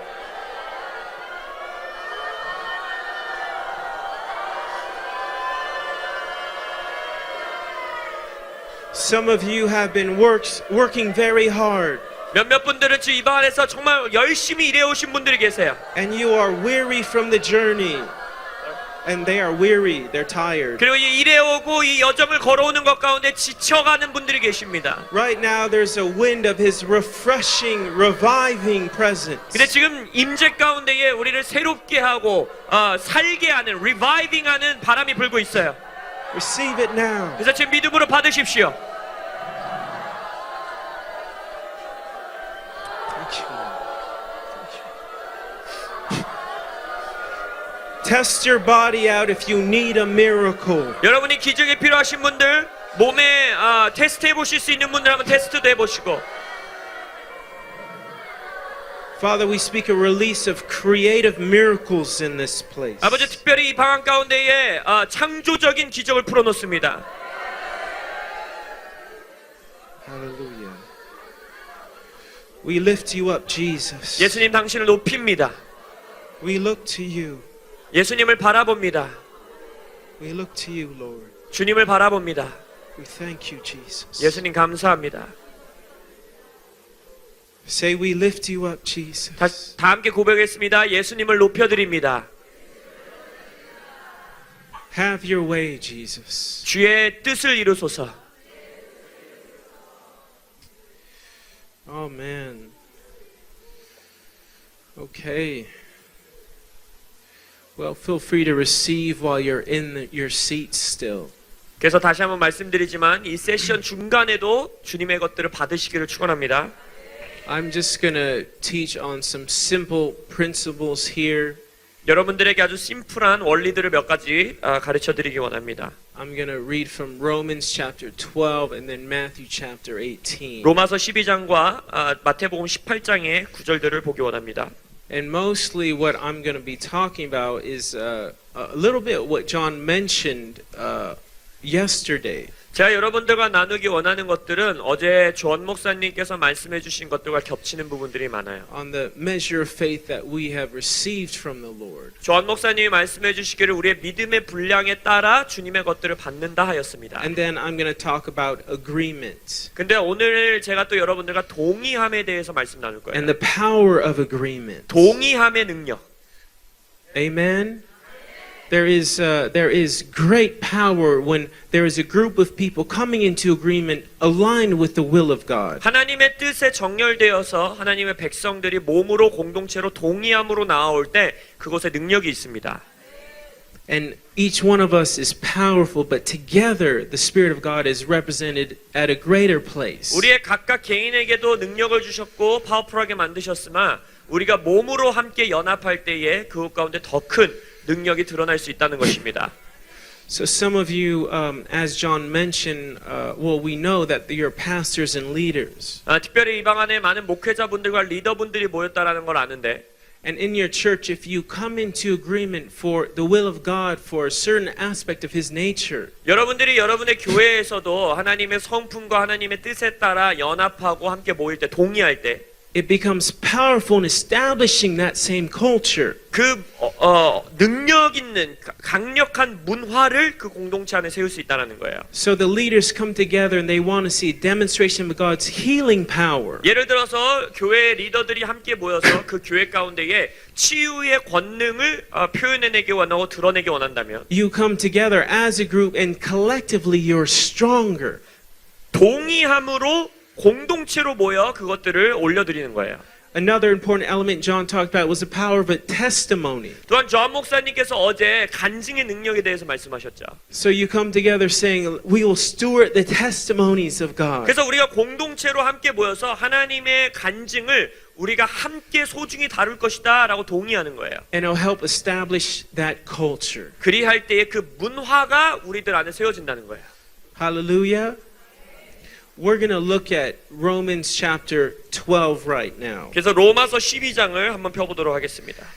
Some of you have been working very hard. 몇몇 분들은 지금 이 방 안에서 정말 열심히 일해오신 분들이 계세요. And you are weary from the journey. And they are weary, they're tired. 그리고 이 일해오고 이 여정을 걸어오는 것 가운데 지쳐가는 분들이 계십니다. Right now there's a wind of His refreshing, reviving presence. 근데 지금 임재 가운데에 우리를 새롭게 하고 살게 하는, reviving하는 바람이 불고 있어요. Receive it now. 그래서 지금 믿음으로 받으십시오. Test your body out if you need a miracle. 여러분이 기적이 필요하신 분들, 몸에 테스트 해보실 수 있는 분들 한번 테스트도 해보시고. Father, we speak a release of creative miracles in this place. 아버지, 특별히 이 방안 가운데에 창조적인 기적을 풀어놓습니다. Hallelujah. We lift you up, Jesus. 예수님, 당신을 높입니다. We look to you. 예수님을 바라봅니다. We look to you, Lord. 주님을 바라봅니다. We thank you, Jesus. 예수님 감사합니다. Say, we lift you up, Jesus. 다 함께 고백했습니다. 예수님을 높여드립니다. Have your way, Jesus. 주의 뜻을 이루소서. Oh, man. Okay. Well, feel free to receive while you're in your seats still. 그래서 다시 한번 말씀드리지만 이 세션 중간에도 주님의 것들을 받으시기를 축원합니다. I'm just going to teach on some simple principles here. 여러분들에게 아주 심플한 원리들을 몇 가지 가르쳐 드리기 원합니다. I'm going to read from Romans chapter 12 and then Matthew chapter 18. 로마서 12장과 마태복음 18장의 구절들을 보기 원합니다. And mostly what I'm going to be talking about is a little bit what John mentioned yesterday. 제가 여러분들과 나누기 원하는 것들은 어제 존 목사님께서 말씀해 주신 것들과 겹치는 부분들이 많아요. On the measure of faith that we have received from the Lord. 존 목사님이 말씀해 주시기를 우리의 믿음의 분량에 따라 주님의 것들을 받는다 하였습니다. And then I'm going to talk about agreement 근데 오늘 제가 또 여러분들과 동의함에 대해서 말씀 나눌 거예요. and the power of agreement. 동의함의 능력. Amen. There is great power when there is a group of people coming into agreement aligned with the will of God. 하나님의 뜻에 정렬되어서 하나님의 백성들이 몸으로 공동체로 동의함으로 나아올 때 그곳에 능력이 있습니다. And each one of us is powerful, but together the Spirit of God is represented at a greater place. 우리의 각각 개인에게도 능력을 주셨고 파워풀하게 만드셨으나 우리가 몸으로 함께 연합할 때에 그것 가운데 더 큰 능력이 드러날 수 있다는 것입니다. So some of you, as John mentioned, well, we know that you're pastors and leaders. 특별히 이 방 안에 많은 목회자분들과 리더분들이 모였다라는 걸 아는데 And in your church, if you come into agreement for the will of God for a certain aspect of His nature, 여러분들이 여러분의 교회에서도 하나님의 성품과 하나님의 뜻에 따라 연합하고 함께 모일 때 동의할 때 it becomes powerful in establishing that same culture. 그 능력 있는 강력한 문화를 그 공동체 안에 세울 수 있다는 거예요. So the leaders come together and they want to see a demonstration of God's healing power. 예를 들어서 교회 리더들이 함께 모여서 그 교회 가운데에 치유의 권능을 표현해내기 원하고 드러내기 원한다면 You come together as a group and collectively you're stronger. 동의함으로 공동체로 모여 그것들을 올려드리는 거예요. Another important element John talked about was the power of a testimony. 또한 존 목사님께서 어제 간증의 능력에 대해서 말씀하셨죠. So you come together saying, we will steward the testimonies of God. 그래서 우리가 공동체로 함께 모여서 하나님의 간증을 우리가 함께 소중히 다룰 것이다 라고 동의하는 거예요. And it'll help establish that culture. 그리할 때에 그 문화가 우리들 안에 세워진다는 거예요. Hallelujah. We're going to look at Romans chapter 12 right now. 그래서 로마서 12장을 한번 펴보도록 하겠습니다.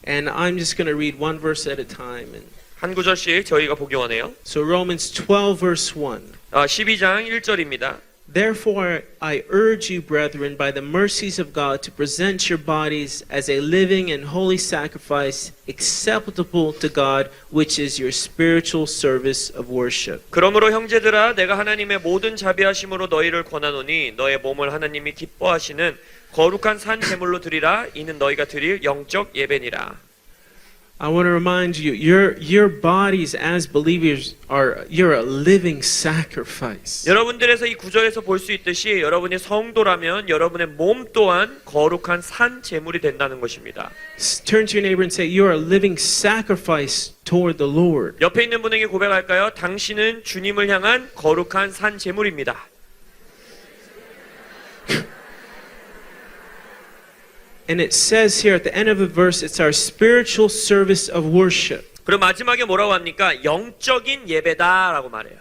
And I'm just going to read one verse at a time. And 한 구절씩 저희가 보기 원해요. so Romans 12 verse 1. 12장 1절입니다. Therefore I urge you, brethren, by the mercies of God, to present your bodies as a living and holy sacrifice, acceptable to God, which is your spiritual service of worship. 그러므로 형제들아 내가 하나님의 모든 자비하심으로 너희를 권하노니 너의 몸을 하나님이 기뻐하시는 거룩한 산 제물로 드리라. 이는 너희가 드릴 영적 예배니라. I want to remind you, your bodies as believers you're a living sacrifice. 여러분들에서 이 구절에서 볼 수 있듯이 여러분이 성도라면 여러분의 몸 또한 거룩한 산 제물이 된다는 것입니다. Turn to your neighbor and say, you're a living sacrifice toward the Lord. 옆에 있는 분에게 고백할까요? 당신은 주님을 향한 거룩한 산 제물입니다. And it says here at the end of the verse, it's our spiritual service of worship. 그럼 마지막에 뭐라고 합니까? 영적인 예배다라고 말해요.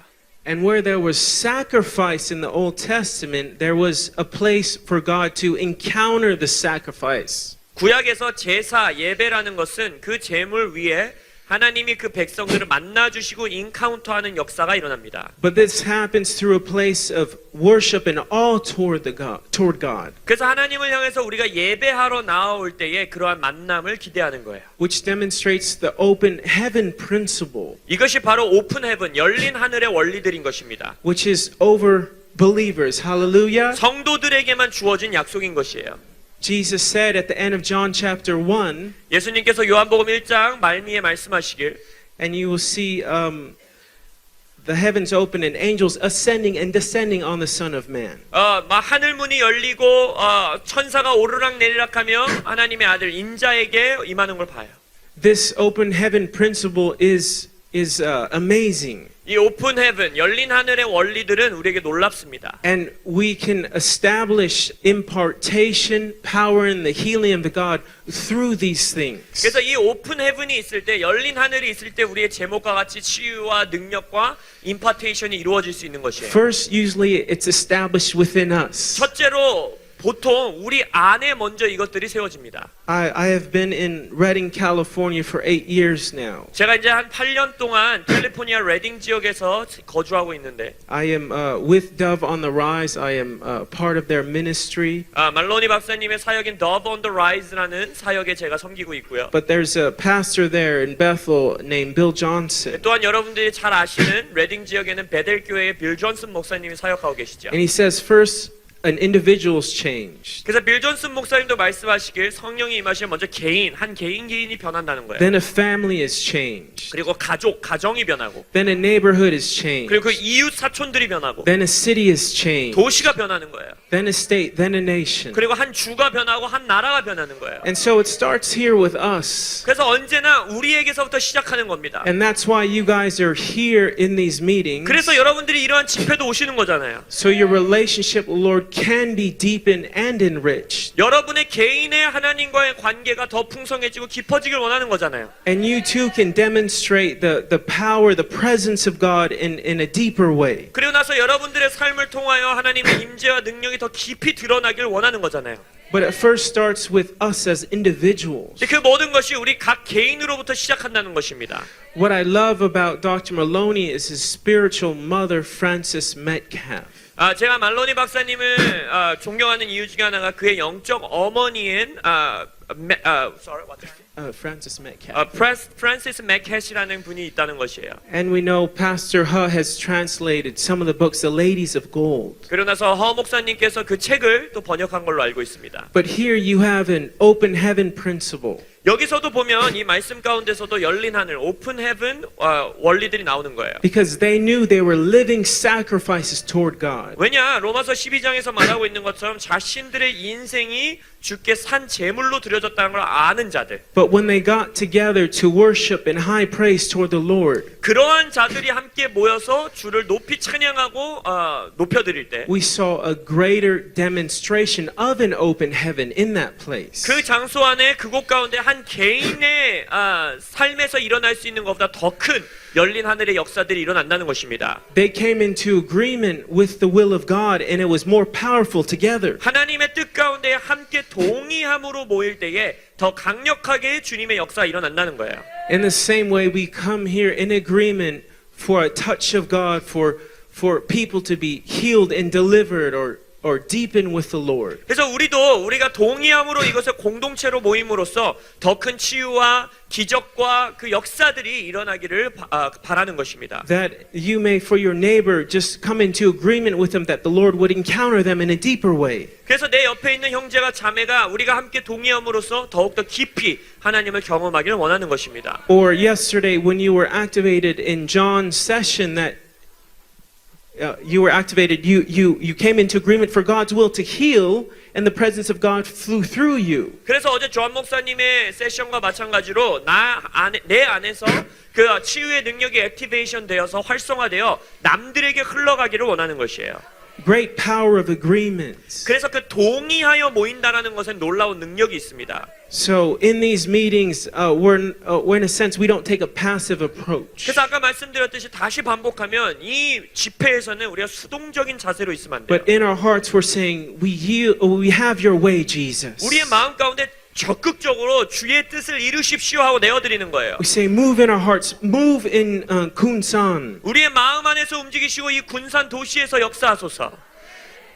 And where there was sacrifice in the Old Testament, there was a place for God to encounter the sacrifice. 구약에서 제사 예배라는 것은 그 제물 위에 하나님이 그 백성들을 만나 주시고 인카운터하는 역사가 일어납니다. But this happens through a place of worship and all toward God. 그래서 하나님을 향해서 우리가 예배하러 나올 때에 그러한 만남을 기대하는 거예요. Which demonstrates the open heaven principle. 이것이 바로 오픈 헤븐, 열린 하늘의 원리들인 것입니다. Which is over believers. Hallelujah. 성도들에게만 주어진 약속인 것이에요. Jesus said at the end of John chapter 1, 예수님께서 요한복음 1장 말미에 말씀하시길 and you will see the heavens open and angels ascending and descending on the Son of Man. 하늘 문이 열리고 천사가 오르락 내리락하며 하나님의 아들 인자에게 임하는 걸 봐요. This open heaven principle is amazing. 이 오픈 헤븐, 열린 하늘의 원리들은 우리에게 놀랍습니다. And we can establish impartation, power, and the healing of the God through these things. 그래서 이 오픈 헤븐이 있을 때, 열린 하늘이 있을 때 우리의 제목과 같이 치유와 능력과 임파테이션이 이루어질 수 있는 것이에요. First, usually it's established within us. 첫째로 보통 우리 안에 먼저 이것들이 세워집니다. I have been in Redding, California for 8 years now. 제가 이제 한 8년 동안 캘리포니아 레딩 지역에서 거주하고 있는데 I am with Dove on the Rise. I am part of their ministry. 말로니 박사님의 사역인 Dove on the Rise라는 사역에 제가 섬기고 있고요. But there's a pastor there in Bethel named Bill Johnson. 또한 여러분들이 잘 아시는 레딩 지역에는 베델 교회의 빌 존슨 목사님이 사역하고 계시죠. And he says, first, an individual's changed. 그래서 빌 존슨 목사님도 말씀하시길 성령이 임하시면 먼저 한 개인이 변한다는 거예요. Then a family is changed. 그리고 가정이 변하고, Then a neighborhood is changed. 그리고 그 이웃 사촌들이 변하고, Then a city is changed. 도시가 변하는 거예요. Then a state, then a nation. 그리고 한 주가 변하고 한 나라가 변하는 거예요. And so it starts here with us. 그래서 언제나 우리에게서부터 시작하는 겁니다. And that's why you guys are here in these meetings. 그래서 여러분들이 이러한 집회도 오시는 거잖아요. So your relationship with the Lord can be deepened and enriched. 여러분의 개인의 하나님과의 관계가 더 풍성해지고 깊어지길 원하는 거잖아요. And you too can demonstrate the power, the presence of God in a deeper way. 그리고 나서 여러분들의 삶을 통하여 하나님의 임재와 능력이 더 깊이 드러나길 원하는 거잖아요. But it first starts with us as individuals. 그 모든 것이 우리 각 개인으로부터 시작한다는 것입니다. What I love about Dr. Maloney is his spiritual mother, Frances Metcalf. 제가 말로니 박사님을 존경하는 이유 중에 하나가 그의 영적 어머니인 Frances Metcalf. 프란시스 맥켓이라는 분이 있다는 것이에요. And we know Pastor Huh has translated some of the books, The Ladies of Gold. 그러고 나서 허 목사님께서 그 책을 또 번역한 걸로 알고 있습니다. But here you have an open heaven principle. 여기서도 보면 이 말씀 가운데서도 열린 하늘, 오픈 헤븐 원리들이 나오는 거예요. Because they knew they were living sacrifices toward God. 왜냐? 로마서 12장에서 말하고 있는 것처럼 자신들의 인생이 주께 산 제물로 드려졌다는 걸 아는 자들. But when they got together to worship in high praise toward the Lord, 그러한 자들이 함께 모여서 주를 높이 찬양하고 높여드릴 때 we saw a greater demonstration of an open heaven in that place. 그 장소 안에 그곳 가운데 한 개인의 삶에서 일어날 수 있는 것보다 더 큰 열린 하늘의 역사들이 일어난다는 것입니다. They came into agreement with the will of God and it was more powerful together. 하나님의 뜻 가운데 함께 동의함으로 모일 때에 더 강력하게 주님의 역사가 일어난다는 거예요. In the same way we come here in agreement for a touch of God for people to be healed and delivered or deepen with the Lord. 그래서 우리가 동의함으로 이것을 공동체로 모임으로써 더 큰 치유와 기적과 그 역사들이 일어나기를 바라는 것입니다. That you may for your neighbor just come into agreement with them that the Lord would encounter them in a deeper way. 그래서 내 옆에 있는 형제가 자매가 우리가 함께 동의함으로써 더욱더 깊이 하나님을 경험하기를 원하는 것입니다. Or yesterday when you were activated in John's session that you were activated, you came into agreement for God's will to heal, and the presence of God flew through you. 그래서 어제 존 목사님의 세션과 마찬가지로 내 안에서 그 치유의 능력이 액티베이션 되어서 활성화되어 남들에게 흘러가기를 원하는 것이에요. Great power of agreement. 그래서 그 동의하여 모인다라는 것에 놀라운 능력이 있습니다. So in these meetings, we're in a sense we don't take a passive approach. 그래서 아까 말씀드렸듯이 다시 반복하면 이 집회에서는 우리가 수동적인 자세로 있으면 안 돼요. But in our hearts we're saying we have your way, Jesus. 우리의 마음 가운데 적극적으로 주의 뜻을 이루십시오 하고 내어드리는 거예요. We say move in our hearts, move in Kunsan. 우리의 마음 안에서 움직이시고 이 군산 도시에서 역사하소서.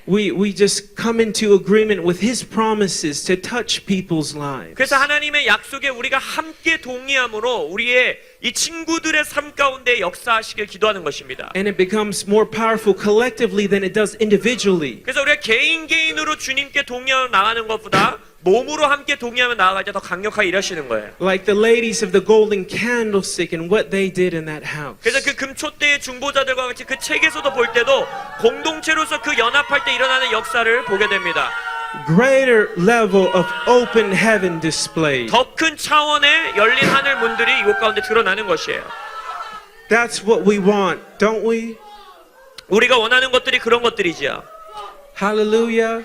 we just come into agreement with His promises to touch people's lives. 그래서 하나님의 약속에 우리가 함께 동의함으로 우리의 이 친구들의 삶 가운데 역사하시길 기도하는 것입니다. And it becomes more powerful collectively than it does individually. 그래서 우리가 개인으로 주님께 동의하며 나가는 것보다 몸으로 함께 동의하며 나아갈 때 더 강력하게 일하시는 거예요. Like the ladies of the golden candlestick and what they did in that house. 그래서 그 금촛대의 중보자들과 같이 그 책에서도 볼 때도 공동체로서 그 연합할 때 일어나는 역사를 보게 됩니다. Greater level of open heaven displayed. 더 큰 차원의 열린 하늘 문들이 이곳 가운데 드러나는 것이에요. That's what we want, don't we? 우리가 원하는 것들이 그런 것들이지요. Hallelujah.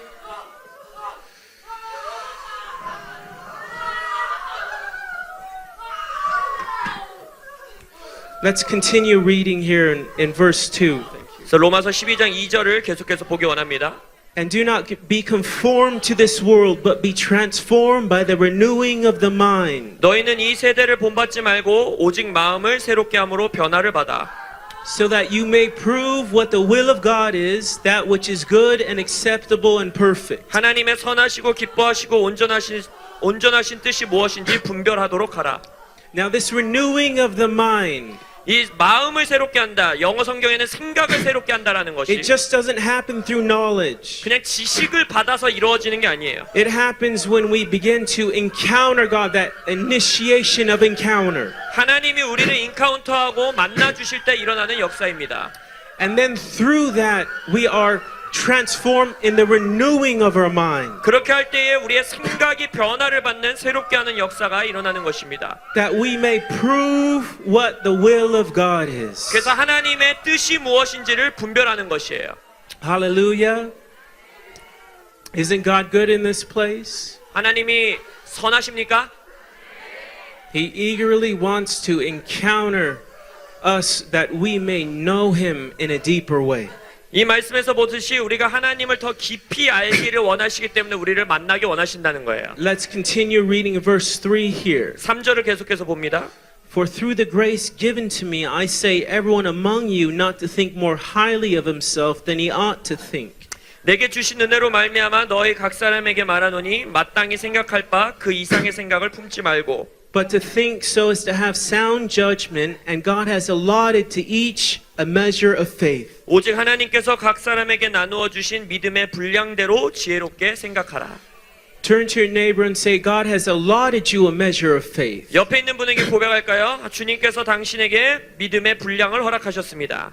Let's continue reading here in verse 2. 그래서 로마서 12장 2절을 계속해서 보기 원합니다. And do not be conformed to this world, but be transformed by the renewing of the mind, 너희는 이 세대를 본받지 말고 오직 마음을 새롭게 함으로 변화를 받아. so that you may prove what the will of God is, that which is good and acceptable and perfect. 하나님의 선하시고 기뻐하시고 온전하신 뜻이 무엇인지 분별하도록 하라. Now this renewing of the mind, 이 마음을 새롭게 한다. 영어 성경에는 생각을 새롭게 한다라는 것이 it just doesn't happen through knowledge. 그냥 지식을 받아서 이루어지는 게 아니에요. It happens when we begin to encounter God, that initiation of encounter. 하나님이 우리를 인카운터하고 만나 주실 때 일어나는 역사입니다. And then through that, we are transformed in the renewing of our mind. 그렇게 할 때에 우리의 생각이 변화를 받는 새롭게 하는 역사가 일어나는 것입니다. That we may prove what the will of God is. 그래서 하나님의 뜻이 무엇인지를 분별하는 것이에요. Hallelujah. Isn't God good in this place? 하나님이 선하십니까? He eagerly wants to encounter us that we may know Him in a deeper way. 이 말씀에서 보듯이 우리가 하나님을 더 깊이 알기를 원하시기 때문에 우리를 만나기 원하신다는 거예요. Let's continue reading verse 3 here. 3절을 계속해서 봅니다. For through the grace given to me, I say everyone among you not to think more highly of himself than he ought to think. 내게 주신 은혜로 말미암아 너희 각 사람에게 말하노니 마땅히 생각할 바 그 이상의 생각을 품지 말고 But to think so as to have sound judgment, and God has allotted to each a measure of faith. 오직 하나님께서 각 사람에게 나누어 주신 믿음의 분량대로 지혜롭게 생각하라. Turn to your neighbor and say, God has allotted you a measure of faith. 옆에 있는 분에게 고백할까요? 주님께서 당신에게 믿음의 분량을 허락하셨습니다.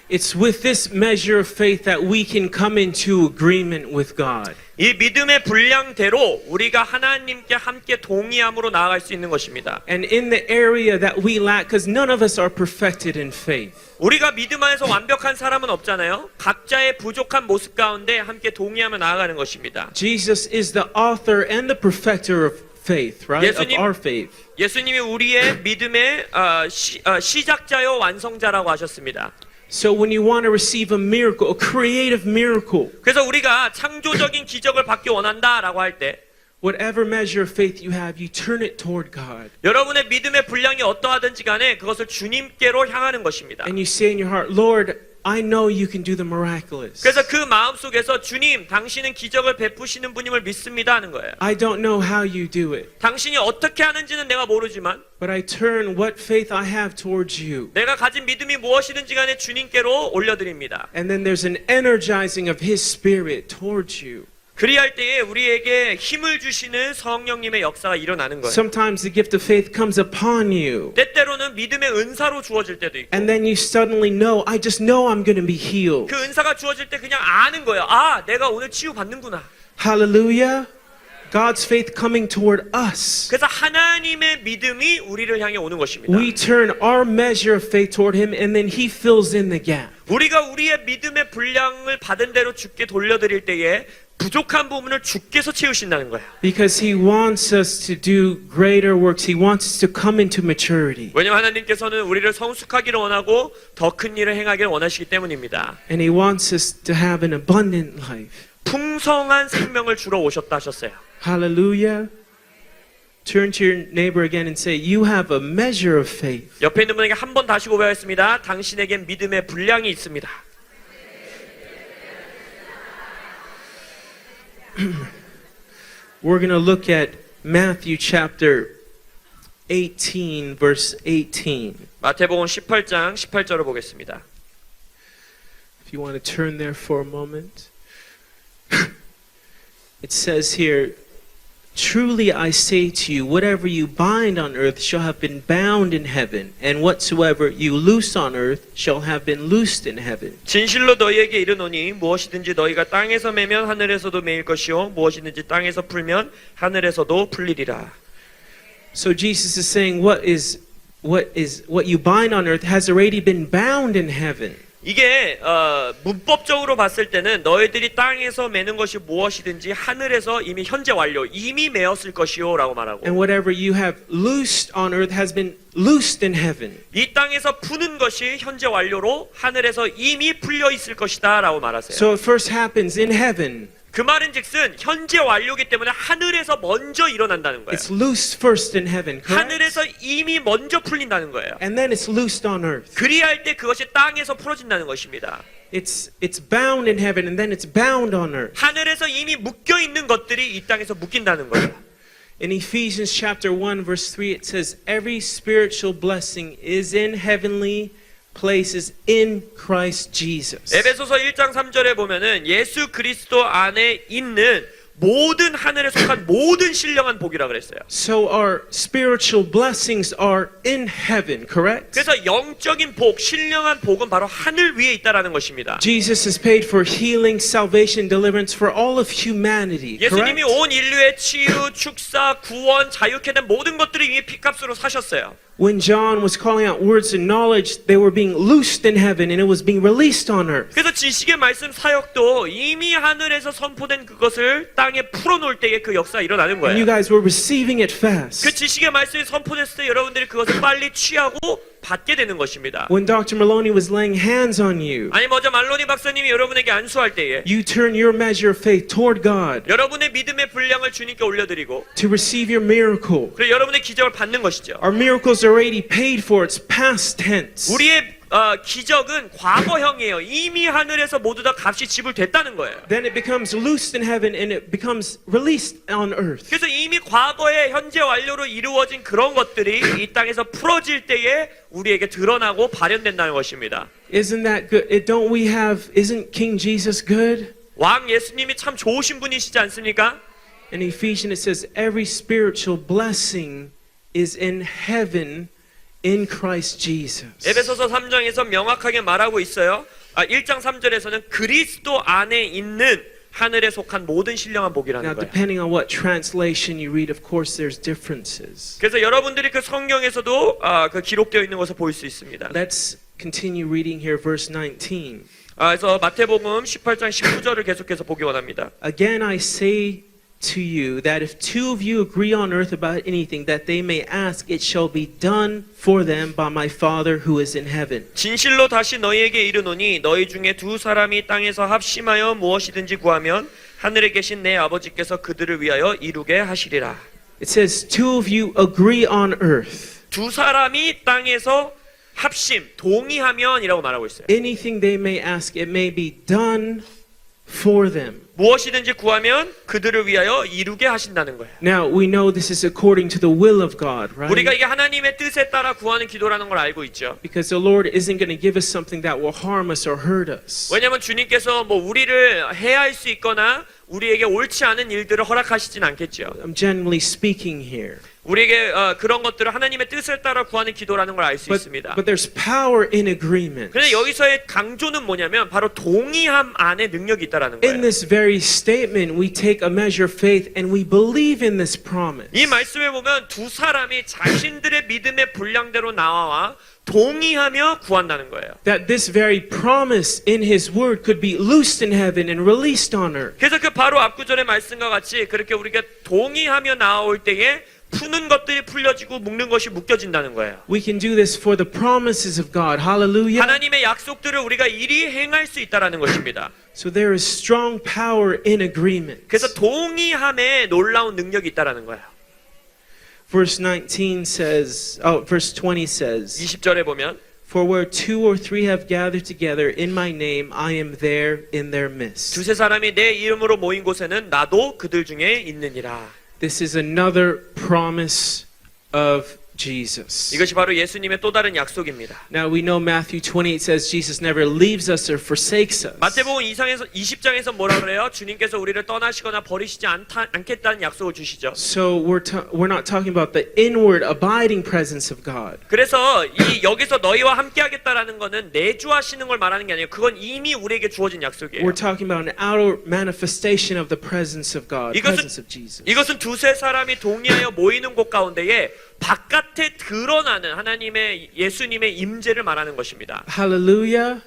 It's with this measure of faith that we can come into agreement with God. 이 믿음의 분량대로 우리가 하나님께 함께 동의함으로 나아갈 수 있는 것입니다. And in the area that we lack, because none of us are perfected in faith. 우리가 믿음 안에서 완벽한 사람은 없잖아요. 각자의 부족한 모습 가운데 함께 동의하며 나아가는 것입니다. Jesus is the author and the perfecter of faith, right? Of 예수님- our faith. 예수님이 우리의 믿음의 시작자요 완성자라고 하셨습니다. So when you want to receive a miracle, a creative miracle, 그래서 우리가 창조적인 기적을 받기 원한다라고 할 때 whatever measure of faith you have, you turn it toward God. 여러분의 믿음의 분량이 어떠하든지 간에 그것을 주님께로 향하는 것입니다. And you say in your heart, Lord, I know you can do the miraculous. 그래서 그 마음속에서 주님, 당신은 기적을 베푸시는 분임을 믿습니다 하는 거예요. I don't know how you do it, 당신이 어떻게 하는지는 내가 모르지만 but I turn what faith I have towards you. 내가 가진 믿음이 무엇이든지 간에 주님께로 올려드립니다. And then there's an energizing of His Spirit towards you. 그리할 때에 우리에게 힘을 주시는 성령님의 역사가 일어나는 거예요. Sometimes the gift of faith comes upon you. 때때로는 믿음의 은사로 주어질 때도 있고 And then you suddenly know, I just know I'm going to be healed. 그 은사가 주어질 때 그냥 아는 거예요. 아, 내가 오늘 치유받는구나. Hallelujah. God's faith coming toward us. 그래서 하나님의 믿음이 우리를 향해 오는 것입니다. We turn our measure of faith toward Him, and then He fills in the gap. 우리가 우리의 믿음의 분량을 받은 대로 주께 돌려드릴 때에 부족한 부분을 주께서 채우신다는 거예요. Because He wants us to do greater works. He wants us to come into maturity. 왜냐하면 하나님께서는 우리를 성숙하기를 원하고 더 큰 일을 행하기를 원하시기 때문입니다. And He wants us to have an abundant life. 풍성한 생명을 주러 오셨다 하셨어요. Hallelujah. Turn to your neighbor again and say, you have a measure of faith. 옆에 있는 분에게 한 번 다시 고백하겠습니다. 당신에겐 믿음의 분량이 있습니다. We're going to look at Matthew chapter 18, verse 18. 마태복음 18장 18절을 보겠습니다. If you want to turn there for a moment. It says here, truly I say to you, whatever you bind on earth shall have been bound in heaven, and whatsoever you loose on earth shall have been loosed in heaven. 진실로 너희에게 이르노니 무엇이든지 너희가 땅에서 매면 하늘에서도 매일 것이요 무엇이든지 땅에서 풀면 하늘에서도 풀리리라. So Jesus is saying what you bind on earth has already been bound in heaven. 이게 문법적으로 봤을 때는 너희들이 땅에서 매는 것이 무엇이든지 하늘에서 이미 현재 완료, 이미 매었을 것이요라고 말하고. And whatever you have loosed on earth has been loosed in heaven. 이 땅에서 푸는 것이 현재 완료로 하늘에서 이미 풀려 있을 것이다라고 말하세요. So it first happens in heaven. 그 말은즉슨 현재 완료기 때문에 하늘에서 먼저 일어난다는 거예요. It's loosed first in heaven, correct? 하늘에서 이미 먼저 풀린다는 거예요. And then it's loosed on earth. 그리할 때 그것이 땅에서 풀어진다는 것입니다. It's bound in heaven and then it's bound on earth. 하늘에서 이미 묶여 있는 것들이 이 땅에서 묶인다는 거예요. In Ephesians chapter 1 verse 3 it says every spiritual blessing is in heavenly places in Christ Jesus. 에베소서 1장 3절에 보면은 예수 그리스도 안에 있는 모든 하늘에 속한 모든 신령한 복이라 그랬어요. So our spiritual blessings are in heaven, correct? 그래서 영적인 복, 신령한 복은 바로 하늘 위에 있다라는 것입니다. Jesus has paid for healing, salvation, deliverance for all of humanity, 예수님이 correct? 온 인류의 치유, 축사, 구원, 자유케 된 모든 것들을 이미 피값으로 사셨어요. When John was calling out words of knowledge, they were being loosed in heaven and it was being released on earth. 그래서 지식의 말씀 사역도 이미 하늘에서 선포된 그것을 땅에 풀어놓을 때에 그 역사가 일어나는 And you 거예요. guys were receiving it 그 fast. 지식의 말씀이 선포됐을 때 여러분들이 그것을 빨리 취하고 받게 되는 것입니다. When Dr. Maloney was laying hands on you, 아니 먼저 말로니 박사님이 여러분에게 안수할 때에 you turn your measure of faith toward God 여러분의 믿음의 분량을 주님께 올려드리고 to receive your miracle. 그리고 여러분의 기적을 받는 것이죠. Our miracles are already paid for. It's past tense. 우리의 기적은 과거형이에요. 이미 하늘에서 모두 다 값이 지불됐다는 거예요. Then it becomes loosed in heaven and it becomes released on earth. 그래서 이미 과거에 현재 완료로 이루어진 그런 것들이 이 땅에서 풀어질 때에 우리에게 드러나고 발현된다는 것입니다. Isn't that good? Isn't King Jesus good? 왕 예수님이 참 좋으신 분이시지 않습니까? In Ephesians it says every spiritual blessing is in heaven in Christ Jesus. 에베소서 3장에서 명확하게 말하고 있어요. 1장 3절에서는 그리스도 안에 있는 하늘에 속한 모든 신령한 복이라는 Now, 거예요. depending on what translation you read, of course, there's differences. 그래서 여러분들이 그 성경에서도 그 기록되어 있는 것을 볼 수 있습니다. Let's continue reading here, verse 19. 그래서 마태복음 18장 19절을 계속해서 보기 원합니다. Again, I say to you that if two of you agree on earth about anything that they may ask, it shall be done for them by my Father who is in heaven. 진실로 다시 너희에게 이르노니 너희 중에 두 사람이 땅에서 합심하여 무엇이든지 구하면 하늘에 계신 내 아버지께서 그들을 위하여 이루게 하시리라. It says two of you agree on earth. 두 사람이 땅에서 합심, 동의하면이라고 말하고 있어요. Anything they may ask, it may be done for them. 무엇이든지 구하면 그들을 위하여 이루게 하신다는 거예요. Now, we know this is according to the will of God, 우리가 right? 이게 하나님의 뜻에 따라 구하는 기도라는 걸 알고 있죠. Because the Lord isn't going to give us something that will harm us or hurt us. 왜냐하면 주님께서 뭐 우리를 해할 수 있거나 우리에게 옳지 않은 일들을 허락하시진 않겠죠. I'm generally speaking here. 우리에게 그런 것들을 하나님의 뜻을 따라 구하는 기도라는 걸 알 수 있습니다. But there's power in agreement. 그런데 여기서의 강조는 뭐냐면 바로 동의함 안에 능력이 있다라는 In 거예요. this very statement, we take a measure of faith and we believe in this promise. 이 말씀에 보면 두 사람이 자신들의 믿음의 분량대로 나와 동의하며 구한다는 거예요. That this very promise in His Word could be loosed in heaven and released on earth. 그래서 그 바로 앞구절의 말씀과 같이 그렇게 우리가 동의하며 나올 때에 푸는 것들이 풀려지고 묶는 것이 묶여진다는 거예요. We can do this for the promises of God. Hallelujah. 하나님의 약속들을 우리가 일이 행할 수 있다라는 것입니다. So there is strong power in agreement. 그래서 동의함에 놀라운 능력이 있다라는 거예요. Verse 19 says, verse 20 says, 20절에 보면 For where two or three have gathered together in my name, I am there in their midst. 두세 사람이 내 이름으로 모인 곳에는 나도 그들 중에 있느니라. This is another promise of Jesus. 이것이 바로 예수님의 또 다른 약속입니다. Now we know Matthew 28 says Jesus never leaves us or forsakes us. 마태복음 20장에서 뭐라 그래요? 주님께서 우리를 떠나시거나 버리시지 않겠다는 약속을 주시죠. So we're not talking about the inward abiding presence of God. 그래서 여기서 너희와 함께하겠다라는 거는 내주하시는 걸 말하는 게 아니에요. 그건 이미 우리에게 주어진 약속이에요. We're talking about an outer manifestation of the presence of God, presence of Jesus. 이것은 두세 사람이 동의하여 모이는 곳 가운데에 바깥에 드러나는 하나님의 예수님의 임재를 말하는 것입니다. Hallelujah.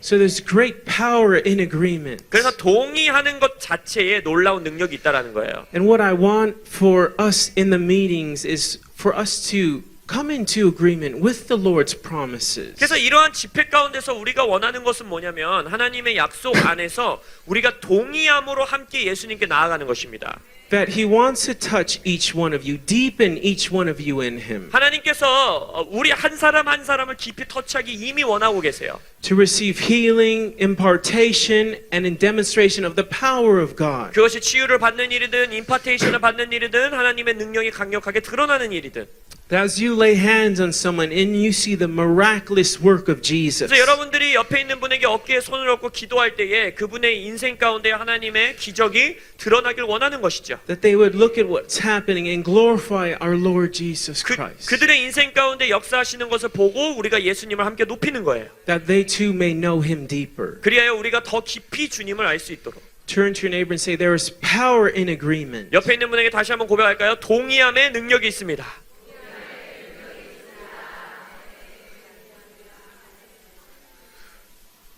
So there's great power in agreement. 그래서 동의하는 것 자체에 놀라운 능력이 있다라는 거예요. And what I want for us in the meetings is for us to come into agreement with the Lord's promises. 그래서 이러한 집회 가운데서 우리가 원하는 것은 뭐냐면 하나님의 약속 안에서 우리가 동의함으로 함께 예수님께 나아가는 것입니다. That He wants to touch each one of you, deepen each one of you in Him. 하나님께서 우리 한 사람 한 사람을 깊이 터치하기 이미 원하고 계세요. To receive healing, impartation, and in demonstration of the power of God. 그것이 치유를 받는 일이든 임파테이션을 받는 일이든 하나님의 능력이 강력하게 드러나는 일이든. As you lay hands on someone and you see the miraculous work of Jesus. 그래서 여러분들이 옆에 있는 분에게 어깨에 손을 얹고 기도할 때에 그분의 인생 가운데 하나님의 기적이 드러나길 원하는 것이죠. That they would look at what's happening and glorify our Lord Jesus Christ. 그들의 인생 가운데 역사하시는 것을 보고 우리가 예수님을 함께 높이는 거예요. That they too may know Him deeper. 그리하여 우리가 더 깊이 주님을 알 수 있도록. Turn to your neighbor and say, there is power in agreement. 옆에 있는 분에게 다시 한번 고백할까요? 동의함의 능력이 있습니다.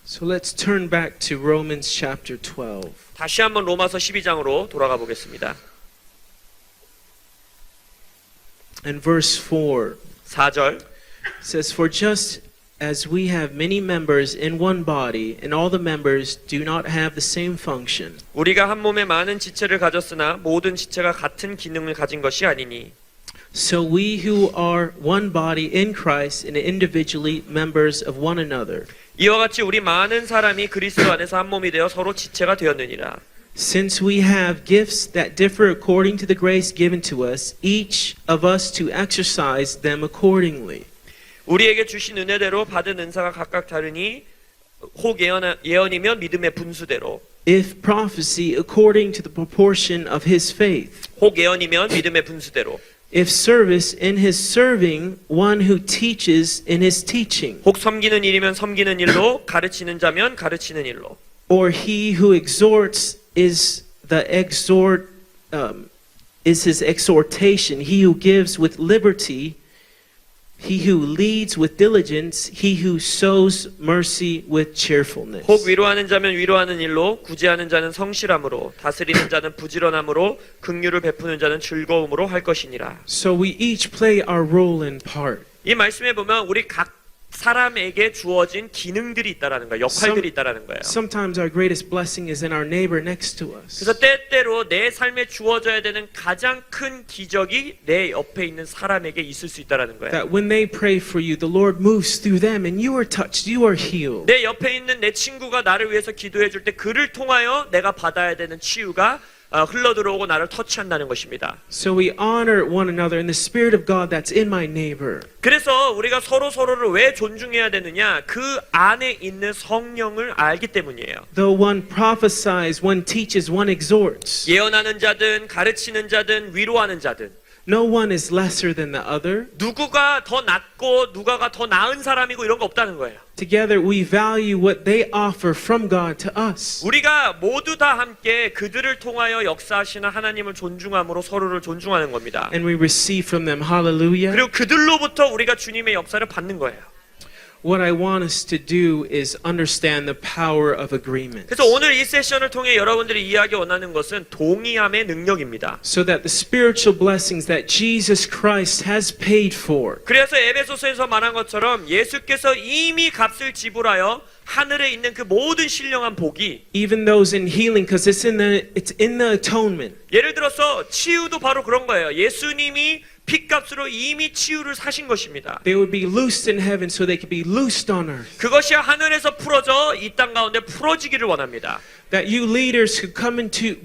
So let's turn back to Romans chapter 12. 다시 한번 로마서 12장으로 돌아가 보겠습니다. And verse 4 4절 says, For just as we have many members in one body, and all the members do not have the same function, 우리가 한 몸에 많은 지체를 가졌으나 모든 지체가 같은 기능을 가진 것이 아니니 so we who are one body in Christ and individually members of one another, 이와 같이 우리 많은 사람이 그리스도 안에서 한 몸이 되어 서로 지체가 되었느니라. since we have gifts that differ according to the grace given to us, each of us to exercise them accordingly. 우리에게 주신 은혜대로 받은 은사가 각각 다르니 혹 예언이면 믿음의 분수대로 If prophecy according to the proportion of his faith, 혹 예언이면 믿음의 분수대로 if service in his serving, one who teaches in his teaching, 혹 섬기는 일이면 섬기는 일로 가르치는 자면 가르치는 일로 or he who exhorts is his exhortation, he who gives with liberty, he who leads with diligence, he who sows mercy with cheerfulness. 혹 위로하는 자면 위로하는 일로 구제하는 자는 성실함으로 다스리는 자는 부지런함으로 긍휼을 베푸는 자는 즐거움으로 할 것이니라. So we each play our role in part. 이 말씀에 보면 우리 각 사람에게 주어진 기능들이 있다라는 거예요. 역할들이 있다라는 거예요. Sometimes our greatest blessing is in our neighbor next to us. 그래서 때때로 내 삶에 주어져야 되는 가장 큰 기적이 내 옆에 있는 사람에게 있을 수 있다라는 거예요. That when they pray for you, the Lord moves through them and you are touched, you are healed. 내 옆에 있는 내 친구가 나를 위해서 기도해 줄 때 그를 통하여 내가 받아야 되는 치유가 흘러들어오고 나를 터치한다는 것입니다. So we honor one another in the Spirit of God that's in my neighbor. 그래서 우리가 서로를 왜 존중해야 되느냐? 그 안에 있는 성령을 알기 때문이에요. Though one prophesies, one teaches, one exhorts. 예언하는 자든 가르치는 자든 위로하는 자든 No one is lesser than the other. 누구가 더 낫고 누가가 더 나은 사람이고 이런 거 없다는 거예요. Together we value what they offer from God to us. 우리가 모두 다 함께 그들을 통하여 역사하시는 하나님을 존중함으로 서로를 존중하는 겁니다. And we receive from them. Hallelujah. 그리고 그들로부터 우리가 주님의 역사를 받는 거예요. What I want us to do is understand the power of agreement. 그래서 오늘 이 세션을 통해 여러분들이 이해하기 원하는 것은 동의함의 능력입니다. So that the spiritual blessings that Jesus Christ has paid for 그래서 에베소서에서 말한 것처럼 예수께서 이미 값을 지불하여 하늘에 있는 그 모든 신령한 복이 even those in healing, because it's in the atonement. 예를 들어서 치유도 바로 그런 거예요. 예수님이 핏값으로 이미 치유를 사신 것입니다. They would be loosed in heaven so they could be loosed on earth. 그것이 하늘에서 풀어져 이 땅 가운데 풀어지기를 원합니다. That you leaders who come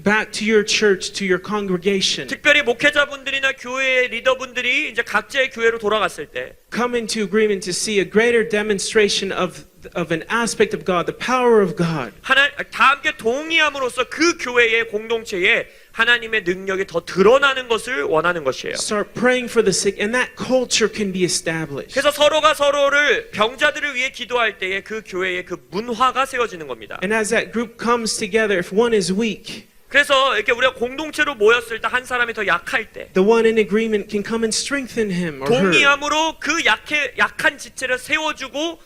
back to your church, to your congregation, 특별히 목회자분들이나 교회의 리더분들이 이제 각자의 교회로 돌아갔을 때 come into agreement to see a greater demonstration of an aspect of God, the power of God. 다 함께 동의함으로써 그 교회의 공동체에 하나님의 능력이 더 드러나는 것을 원하는 것이에요. Start praying for the sick, and that culture can be established. 그래서 서로가 서로를 병자들을 위해 기도할 때에 그 교회의 그 문화가 세워지는 겁니다. And as that group comes together, if one is weak, 그래서 이렇게 우리가 공동체로 모였을 때 한 사람이 더 약할 때 the one in agreement can come and strengthen him or her. 동의함으로 그 약한 지체를 세워주고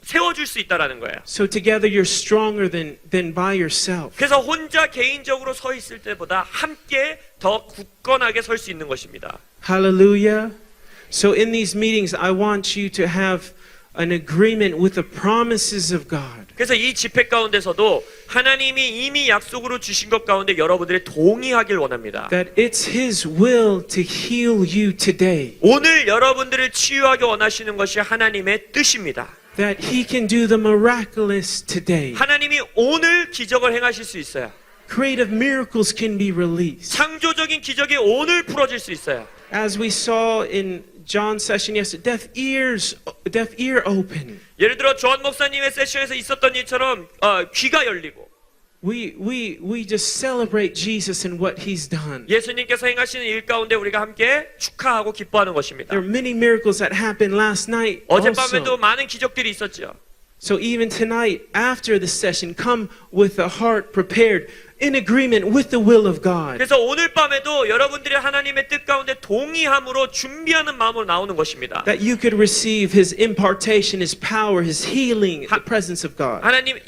세워줄 수 있다라는 거예요. So together you're stronger than by yourself. 그래서 혼자 개인적으로 서 있을 때보다 함께 더 굳건하게 설 수 있는 것입니다. Hallelujah. So in these meetings, I want you to have an agreement with the promises of God. 그래서 이 집회 가운데서도 하나님이 이미 약속으로 주신 것 가운데 여러분들이 동의하길 원합니다. That it's His will to heal you today. 오늘 여러분들을 치유하기 원하시는 것이 하나님의 뜻입니다. That He can do the miraculous today. 하나님이 오늘 기적을 행하실 수 있어요. Creative miracles can be released. 창조적인 기적이 오늘 풀어질 수 있어요. As we saw in John's session yesterday, deaf ear open. 예를 들어 조한 목사님의 세션에서 있었던 일처럼 귀가 열리고 We just celebrate Jesus and what He's done. 예수님께서 행하시는 일 가운데 우리가 함께 축하하고 기뻐하는 것입니다. There are many miracles that happened last night 어젯밤에도 also. 많은 기적들이 있었죠. So even tonight, after the session, come with a heart prepared, in agreement with the will of God. 그래서 오늘 밤에도 여러분들이 하나님의 뜻 가운데 동의함으로 준비하는 마음으로 나오는 것입니다. That you could receive His impartation, His power, His healing, the presence of God. 하나님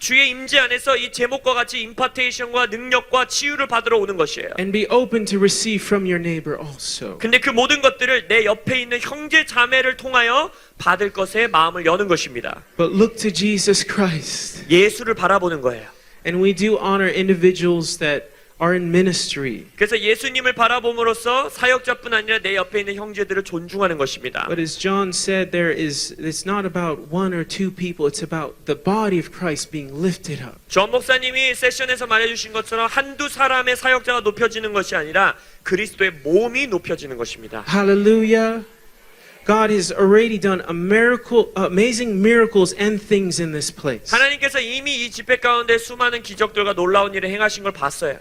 주의 임재 안에서 이 제목과 같이 임파테이션과 능력과 치유를 받으러 오는 것이에요. And be open to receive from your neighbor also. 근데 그 모든 것들을 내 옆에 있는 형제 자매를 통하여 받을 것에 마음을 여는 것입니다. But look to Jesus Christ. 예수를 바라보는 거예요. And we do honor individuals that are in ministry. 그래서 예수님을 바라봄으로써 사역자뿐 아니라 내 옆에 있는 형제들을 존중하는 것입니다. But as John said, it's not about one or two people, it's about the body of Christ being lifted up. 전 목사님이 세션에서 말해주신 것처럼 한두 사람의 사역자가 높여지는 것이 아니라 그리스도의 몸이 높여지는 것입니다. Hallelujah. God has already done amazing miracles and things in this place. 하나님께서 이미 이 집회 가운데 수많은 기적들과 놀라운 일을 행하신 걸 봤어요.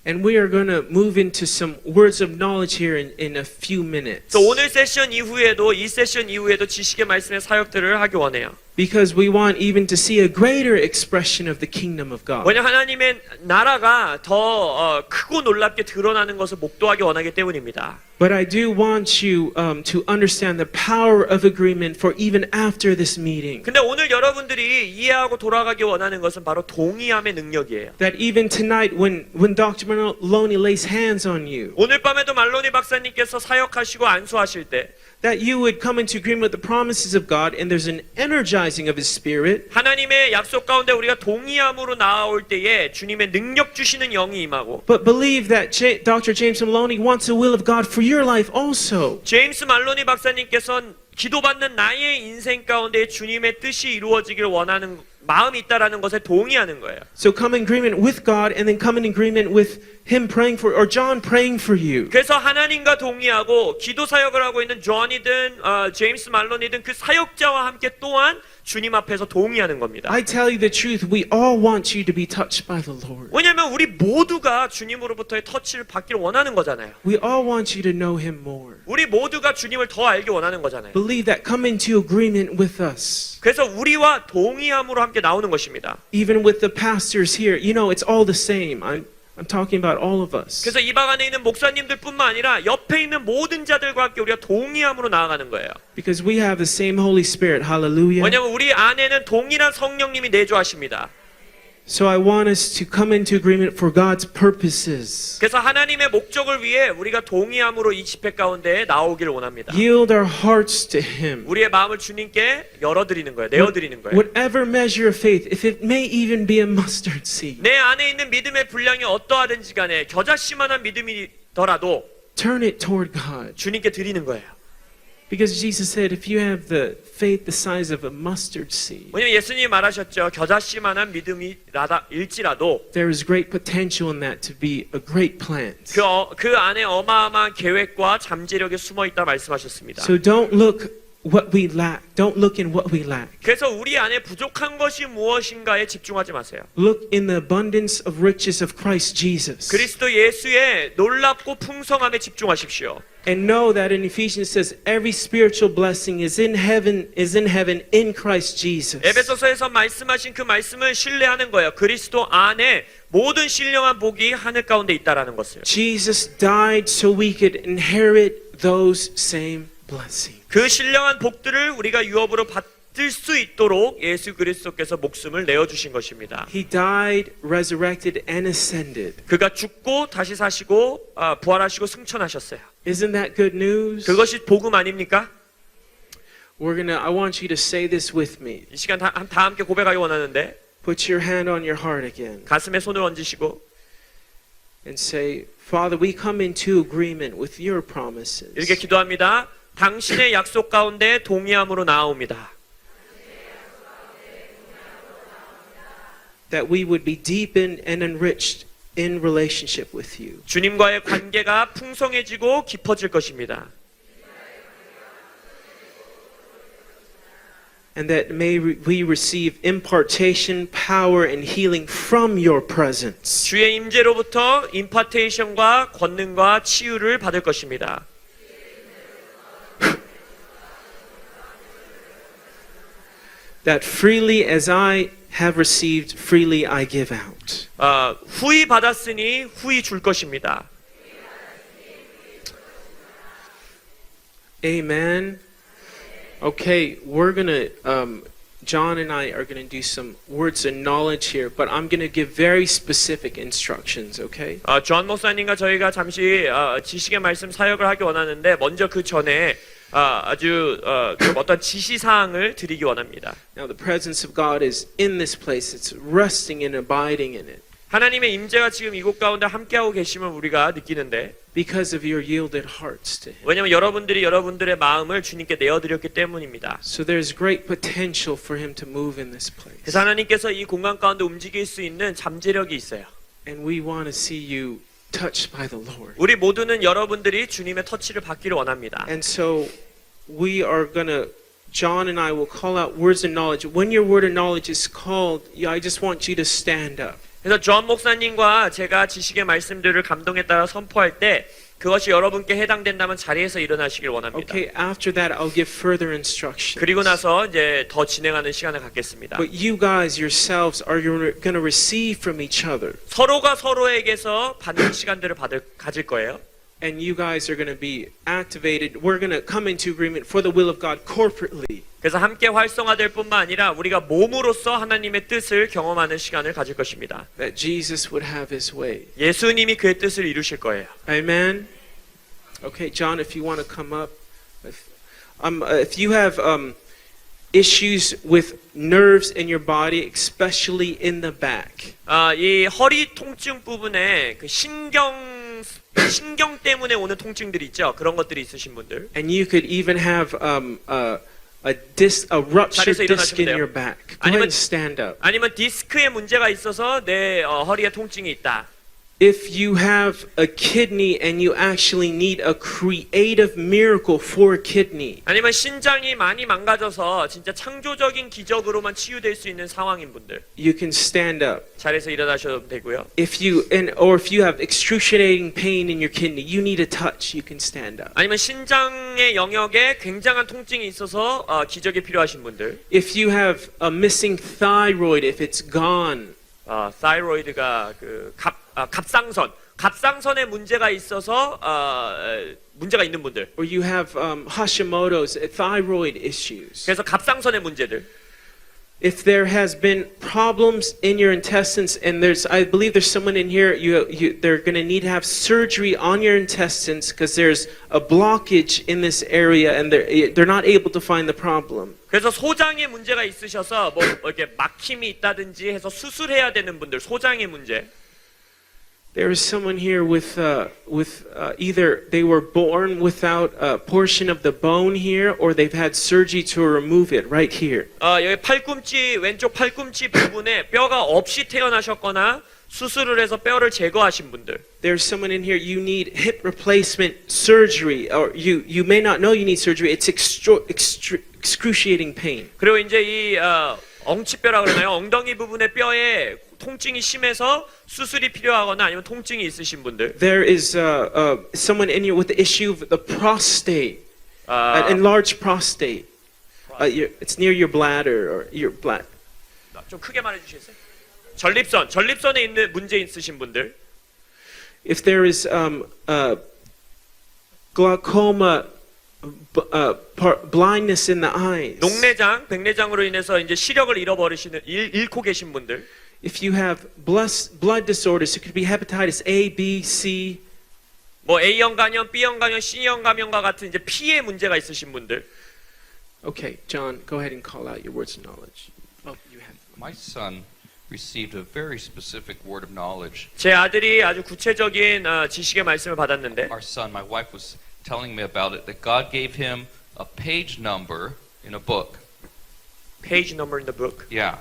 And we are going to move into some words of knowledge here in a few minutes. 또 오늘 세션 이후에도 이 세션 이후에도 지식의 말씀의 사역들을 하기 원해요. Because we want even to see a greater expression of the kingdom of God. 왜냐 하나님의 나라가 더 크고 놀랍게 드러나는 것을 목도하기 원하기 때문입니다. But I do want you to understand the power of agreement for even after this meeting. 근데 오늘 여러분들이 이해하고 돌아가기 원하는 것은 바로 동의함의 능력이에요. That even tonight when Dr. Maloney lays hands on you, 오늘 밤에도 말로니 박사님께서 사역하시고 안수하실 때 that you would come into agreement with the promises of God and there's an energizing of His Spirit. 하나님의 약속 가운데 우리가 동의함으로 나아올 때에 주님의 능력 주시는 영이 임하고 But believe that Dr. James Maloney wants the will of God for your life also. 제임스 말로니 박사님께서는 기도받는 나의 인생 가운데 주님의 뜻이 이루어지기를 원하는 마음이 있다라는 것에 동의하는 거예요. So come in agreement with God and then come in agreement with Him praying for, or John praying for you. 그래서 하나님과 동의하고 기도 사역을 하고 있는 존이든 제임스 말론이든 그 사역자와 함께 또한 주님 앞에서 동의하는 겁니다. I tell you the truth, we all want you to be touched by the Lord. 왜냐하면 우리 모두가 주님으로부터의 터치를 받기를 원하는 거잖아요. We all want you to know Him more. 우리 모두가 주님을 더 알기 원하는 거잖아요. Believe that, come into agreement with us. 그래서 우리와 동의함으로 함께 나오는 것입니다. Even with the pastors here, you know, it's all the same. I'm talking about all of us. 그래서 이 방 안에 있는 목사님들뿐만 아니라 옆에 있는 모든 자들과 함께 우리가 동의함으로 나아가는 거예요. Because we have the same Holy Spirit. Hallelujah. 왜냐하면 우리 안에는 동일한 성령님이 내주하십니다. So I want us to come into agreement for God's purposes. 그래서 하나님의 목적을 위해 우리가 동의함으로 이 집회 가운데 나오기를 원합니다. Yield our hearts to Him. 우리의 마음을 주님께 열어드리는 거예요. 내어드리는 거예요. Whatever measure of faith, if it may even be a mustard seed, 내 안에 있는 믿음의 분량이 어떠하든지 간에 겨자씨만한 믿음이더라도 turn it toward God. 주님께 드리는 거예요. Because Jesus said, if you have the faith the size of a mustard seed, 왜냐면 예수님이 말하셨죠. 겨자씨만한 믿음일지라도 there is great potential in that to be a great plant. 그 안에 어마어마한 계획과 잠재력이 숨어 있다 말씀하셨습니다. So don't look what we lack. Don't look in what we lack. 그래서 우리 안에 부족한 것이 무엇인가에 집중하지 마세요. Look in the abundance of riches of Christ Jesus. 그리스도 예수의 놀랍고 풍성함에 집중하십시오. And know that in Ephesians says every spiritual blessing is in heaven in Christ Jesus. 에베소서에서 말씀하신 그 말씀을 신뢰하는 거예요. 그리스도 안에 모든 신령한 복이 하늘 가운데 있다라는 것을. Jesus died so we could inherit those same blessings. 그 신령한 복들을 우리가 유업으로 받을 수 있도록 예수 그리스도께서 목숨을 내어 주신 것입니다. He died, resurrected and ascended. 그가 죽고 다시 사시고 부활하시고 승천하셨어요. Isn't that good news? 그것이 복음 아닙니까? I want you to say this with me. 이 시간 다 함께 고백하기 원하는데 Put your hand on your heart again 가슴에 손을 얹으시고 and say, Father, we come into agreement with your promises. 이렇게 기도합니다. 당신의 약속 가운데 동의함으로 나아옵니다. That we would be deepened and enriched in relationship with you. 주님과의 관계가 풍성해지고 깊어질 것입니다. And that may we receive impartation, power, and healing from your presence. 주의 임재로부터 임파테이션과 권능과 치유를 받을 것입니다. That freely as I have received, freely I give out. 후히 받았으니 후히 줄 것입니다. Amen. Okay, we're gonna, John and I are gonna do some words of knowledge here, but I'm gonna give very specific instructions, okay? 존 목사님과 저희가 잠시 지식의 말씀 사역을 하기 원하는데 먼저 그 전에 아주 그 어떤 지시 사항을 드리기 원합니다. Now the presence of God is in this place. It's resting and abiding in it 하나님의 임재가 지금 이곳 가운데 함께하고 계심을 우리가 느끼는데 because of your yielded hearts to Him. 왜냐하면 여러분들이 여러분들의 마음을 주님께 내어드렸기 때문입니다. So there's great potential for Him to move in this place. 그래서 하나님께서 이 공간 가운데 움직일 수 있는 잠재력이 있어요. And we want to see you touched by the Lord. 우리 모두는 여러분들이 주님의 터치를 받기를 원합니다. And so we are gonna, John and I will call out words of knowledge. When your word of knowledge is called, I just want you to stand up. 그래서 존 목사님과 제가 지식의 말씀들을 감동에 따라 선포할 때 그것이 여러분께 해당된다면 자리에서 일어나시길 원합니다. Okay, after that I'll give further instructions. 그리고 나서 이제 더 진행하는 시간을 갖겠습니다. But you guys yourselves are going to receive from each other. 서로가 서로에게서 받는 시간들을 가질 거예요. And you guys are going to be activated. We're going to come into agreement for the will of God corporately. 그래서 함께 활성화될 뿐만 아니라 우리가 몸으로서 하나님의 뜻을 경험하는 시간을 가질 것입니다. That Jesus would have His way. 예수님이 그의 뜻을 이루실 거예요. Amen. Okay, John, if you want to come up. If you have issues with nerves in your body, especially in the back. 이 허리 통증 부분에 그 신경 때문에 오는 통증들이 있죠. 그런 것들이 있으신 분들. And you could even have a ruptured disc in your back. Go ahead and stand up. 아니면 디스크에 문제가 있어서 내 허리에 통증이 있다. If you have a kidney and you actually need a creative miracle for a kidney. 아니면 신장이 많이 망가져서 진짜 창조적인 기적으로만 치유될 수 있는 상황인 분들. You can stand up. 자리에서 일어나셔도 되고요. If you have excruciating pain in your kidney, you need a touch. You can stand up. 아니면 신장의 영역에 굉장한 통증이 있어서 기적이 필요하신 분들. If you have a missing thyroid, if it's gone. 타이로이드가 그 갑상선에 문제가 있어서 문제가 있는 분들. Or you have Hashimoto's thyroid issues. 그래서 갑상선의 문제들. if there has been problems in your intestines, and I believe there's someone in here, they're going to need to have surgery on your intestines because there's a blockage in this area, and they're not able to find the problem. 그래서 소장에 문제가 있으셔서 뭐 이렇게 막힘이 있다든지 해서 수술해야 되는 분들, 소장의 문제. There is someone here with either they were born without a portion of the bone here, or they've had surgery to remove it right here. 여기 팔꿈치 왼쪽 팔꿈치 부분에 뼈가 없이 태어나셨거나 수술을 해서 뼈를 제거하신 분들. There's someone in here, you need hip replacement surgery, or you may not know you need surgery. It's excruciating pain. 그리고 이제 이 엉치뼈라 그러나요? 엉덩이 부분의 뼈에 통증이 심해서 수술이 필요하거나 아니면 통증이 있으신 분들. There is someone in here with the issue of the prostate, an enlarged prostate. It's near your bladder or your bladder. 좀 크게 말해 주시겠어요? 전립선에 있는 문제 있으신 분들. If there is glaucoma, blindness in the eyes. 녹내장, 백내장으로 인해서 이제 시력을 잃고 계신 분들. If you have blood disorders, it could be hepatitis A, B, C. 뭐 A형 간염, B형 간염, C형 감염과 같은 이제 피의 문제가 있으신 분들. Okay, John, go ahead and call out your words of knowledge. Oh, you have. My son received a very specific word of knowledge. 제 아들이 아주 구체적인 지식의 말씀을 받았는데. Our son, my wife was telling me about it, that God gave him a page number in a book. Page number in the book. Yeah.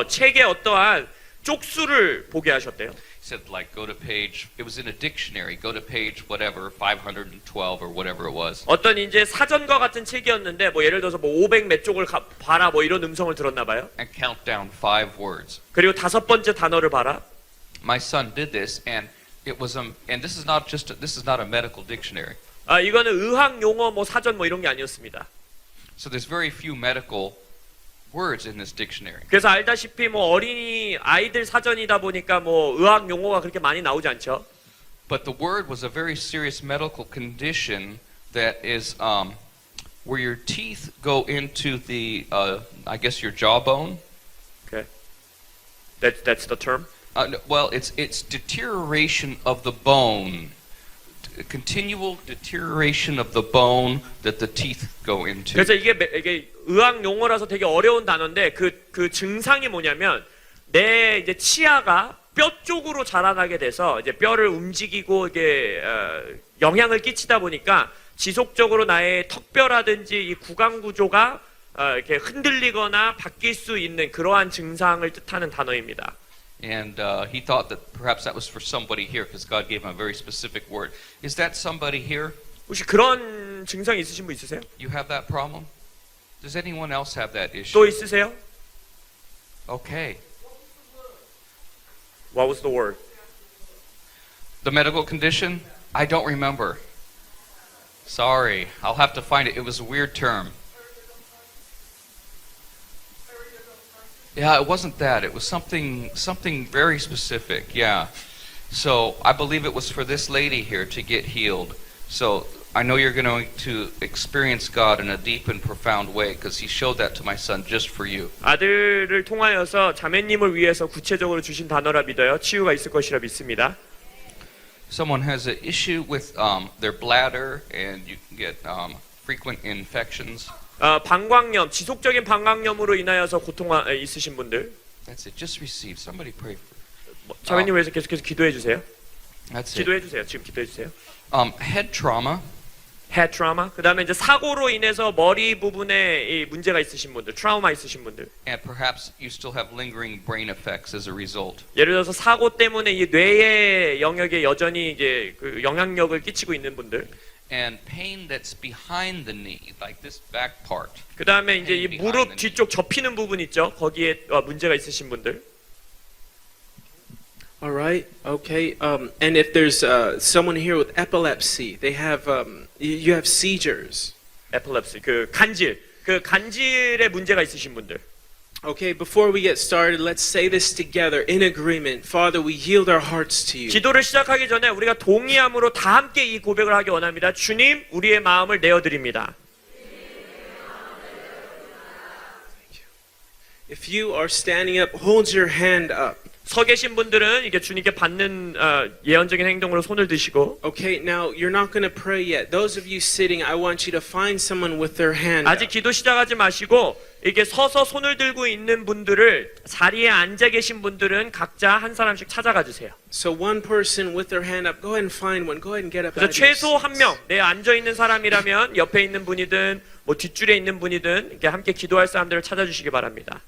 책에 어떠한 쪽수를 보게 하셨대요. He said, like, go to page, it was in a dictionary, go to page whatever, 512 or whatever it was. 어떤 이제 사전과 같은 책이었는데 뭐 예를 들어서 뭐 500 몇 쪽을 봐라 뭐 이런 음성을 들었나 봐요. And count down 5 words. 그리고 5번째 단어를 봐라. My son did this, and it was and this is not a medical dictionary. 이거는 의학 용어 뭐 사전 뭐 이런 게 아니었습니다. So there's very few medical words in this dictionary. 그래서 알다시피 뭐 어린이 아이들 사전이다 보니까 뭐 의학 용어가 그렇게 많이 나오지 않죠. But the word was a very serious medical condition that is where your teeth go into the I guess your jawbone. Okay. That's the term. Well, it's deterioration of the bone. Continual deterioration of the bone that the teeth go into. 그래서 이게 의학 용어라서 되게 어려운 단어인데 그 증상이 뭐냐면 내 이제 치아가 뼈 쪽으로 자라나게 돼서 이제 뼈를 움직이고 이게 영향을 끼치다 보니까 지속적으로 나의 턱뼈라든지 이 구강 구조가 이렇게 흔들리거나 바뀔 수 있는 그러한 증상을 뜻하는 단어입니다. And he thought that perhaps that was for somebody here because God gave him a very specific word. Is that somebody here? 혹시 그런 증상이 있으신 분 있으세요? You have that problem? Does anyone else have that issue? 또 있으세요? Okay. What was the word? The medical condition? I don't remember. Sorry, I'll have to find it. It was a weird term. Yeah, it wasn't that. It was something very specific. Yeah. So I believe it was for this lady here to get healed. So I know you're going to experience God in a deep and profound way because He showed that to my son just for you. 아들을 통하여서 자매님을 위해서 구체적으로 주신 단어라 믿어요. 치유가 있을 것이라 믿습니다. Someone has an issue with their bladder and you can get frequent infections. 방광염, 지속적인 방광염으로 인하여서 고통 있으신 분들. That's it. Just receive. Somebody pray for. 자매님 위해서 계속해서 기도해 주세요. That's it. 기도해 주세요. 지금 기도해 주세요. Head trauma. Head trauma. 그다음에 이제 사고로 인해서 머리 부분에 이 문제가 있으신 분들, 트라우마 있으신 분들. And perhaps you still have lingering brain effects as a result. 예를 들어서 사고 때문에 이 뇌의 영역에 여전히 이제 그 영향력을 끼치고 있는 분들. And pain that's behind the knee, like this back part. 그다음에 이제 이 무릎 뒤쪽 접히는 부분 있죠. 거기에 문제가 있으신 분들. All right. Okay. And if there's someone here with epilepsy, they have you have seizures. epilepsy, 그 간질의 문제가 있으신 분들. Okay, before we get started, let's say this together in agreement. Father, we yield our hearts to you. 기도를 시작하기 전에 우리가 동의함으로 다 함께 이 고백을 하기 원합니다. 주님, 우리의 마음을 내어 드립니다. If you are standing up, hold your hand up. 서 계신 분들은 이게 주님께 받는 예언적인 행동으로 손을 드시고 Okay, now you're not going to pray yet. Those of you sitting, I want you to find someone with their hand 아직 up. 기도 시작하지 마시고 이게 서서 손을 들고 있는 분들을 자리에 앉아 계신 분들은 각자 한 사람씩 찾아가 주세요. So one person with their hand up, go ahead and find one. Go ahead and get up. 그래서 out of your 최소 한 seats. 명, 내 앉아 있는 사람이라면 옆에 있는 분이든 뭐 뒷줄에 있는 분이든 이렇게 함께 기도할 사람들을 찾아주시기 바랍니다.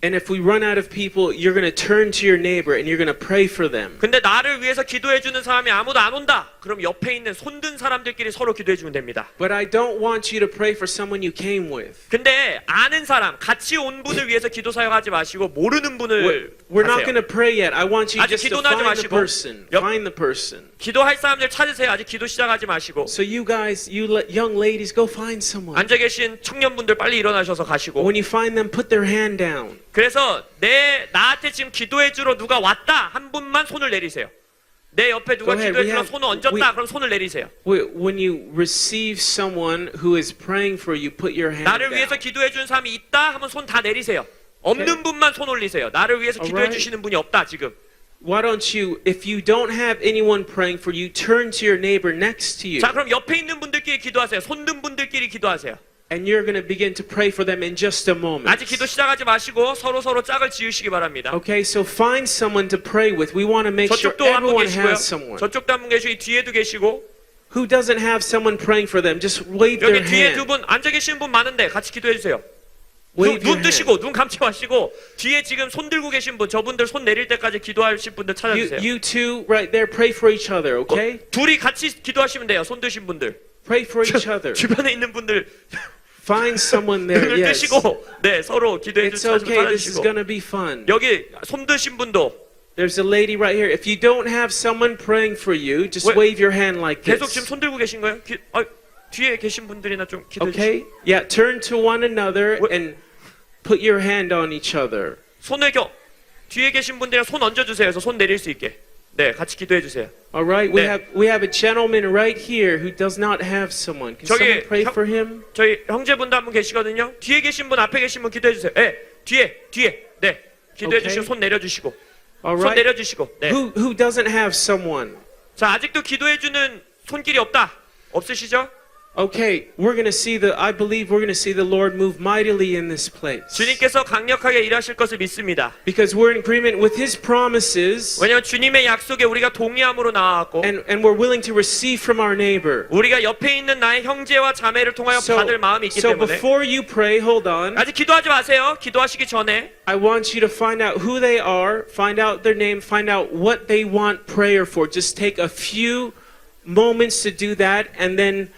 And if we run out of people, you're going to turn to your neighbor and you're going to pray for them. 근데 나를 위해서 기도해 주는 사람이 아무도 안 온다. 그럼 옆에 있는 손든 사람들끼리 서로 기도해 주면 됩니다. But I don't want you to pray for someone you came with. 근데 아는 사람, 같이 온 분을 위해서 기도 사역하지 마시고 모르는 분을 We're not going 하세요. to pray yet. I want you 아직 just to 기도는 하지 find the 마시고. person. 옆- Find the person. 기도할 사람들 찾으세요. 아직 기도 시작하지 마시고. So you guys, young ladies, go find someone. 앉아 계신 청년분들 빨리 일어나셔서 가시고. When you find them, put their hand down. 그래서 나한테 지금 기도해 주러 누가 왔다 한 분만 손을 내리세요. 내 옆에 누가 Go ahead. 기도해 We 주러 have- 손을 얹었다. 그럼 손을 내리세요. When you receive someone who is praying for you, put your hand 나를 위해서 down. 기도해 주는 사람이 있다 하면 손 다 내리세요. 없는 분만 손 올리세요. 나를 위해서 기도해 Alright. 주시는 분이 없다 지금. Why don't you, if you don't have anyone praying for you, turn to your neighbor next to you. 자, 그럼 옆에 있는 분들끼리 기도하세요. 손든 분들끼리 기도하세요. And you're going to begin to pray for them in just a moment. 아직 기도 시작하지 마시고 서로 짝을 지으시기 바랍니다. Okay, so find someone to pray with. We want to make sure 저쪽도 한 분 everyone 계시고요. has someone. 저쪽도 한 분 계시고 이 뒤에도 계시고 Who doesn't have someone praying for them? Just wave their 여기 뒤에 hand. 두 분 앉아 계시는 분 많은데 같이 기도해 주세요. Wave 눈 your 뜨시고 눈 감지 마시고 뒤에 지금 손 들고 계신 분 저분들 손 내릴 때까지 기도하실 분들 hand. 찾아주세요. You two right there, pray for each other, okay? 둘이 같이 기도하시면 돼요. 손 드신 분들. Pray for each other. 주변에 있는 분들 Find someone there, 눈을 yes. 뜨시고 네 서로 기도해 It's 주시면 okay, this is 찾아주시고 going to be fun. 여기 손 드신 분도 There's a lady right here. If you don't have someone praying for you, just Wait. wave your hand like 계속 지금 this. 손 들고 계신 거예요? 뒤에 계신 분들이나 좀 기도해 주시고 Okay? Yeah, turn to one another Wait. and put your hand on each other. 손을 뒤에 계신 분들이랑 손 얹어주세요. 그래서 손 내릴 수 있게 네 같이 기도해 주세요. All right? 네. We have a gentleman right here who does not have someone. Can 저기 someone pray 형- for him? 저희 형제분도 한 분 계시거든요. 뒤에 계신 분, 앞에 계신 분 기도해 주세요. 네, 뒤에, 네, 기도해 오케이. 주시고 손 내려주시고, All 손 right? 내려주시고. 네. Who doesn't have someone? 자, 아직도 기도해 주는 손길이 없다. 없으시죠? Okay, I believe we're going to see the Lord move mightily in this place. 주님께서 강력하게 일하실 것을 믿습니다. Because we're in agreement with His promises 왜냐하면 주님의 약속에 우리가 동의함으로 나왔고, and we're willing to receive from our neighbor. 우리가 옆에 있는 나의 형제와 자매를 통하여 받을 마음이 있기 So 때문에 before you pray, hold on. 아직 기도하지 마세요. 기도하시기 전에 I want you to find out who they are, find out their name, find out what they want prayer for. Just take a few moments to do that, and then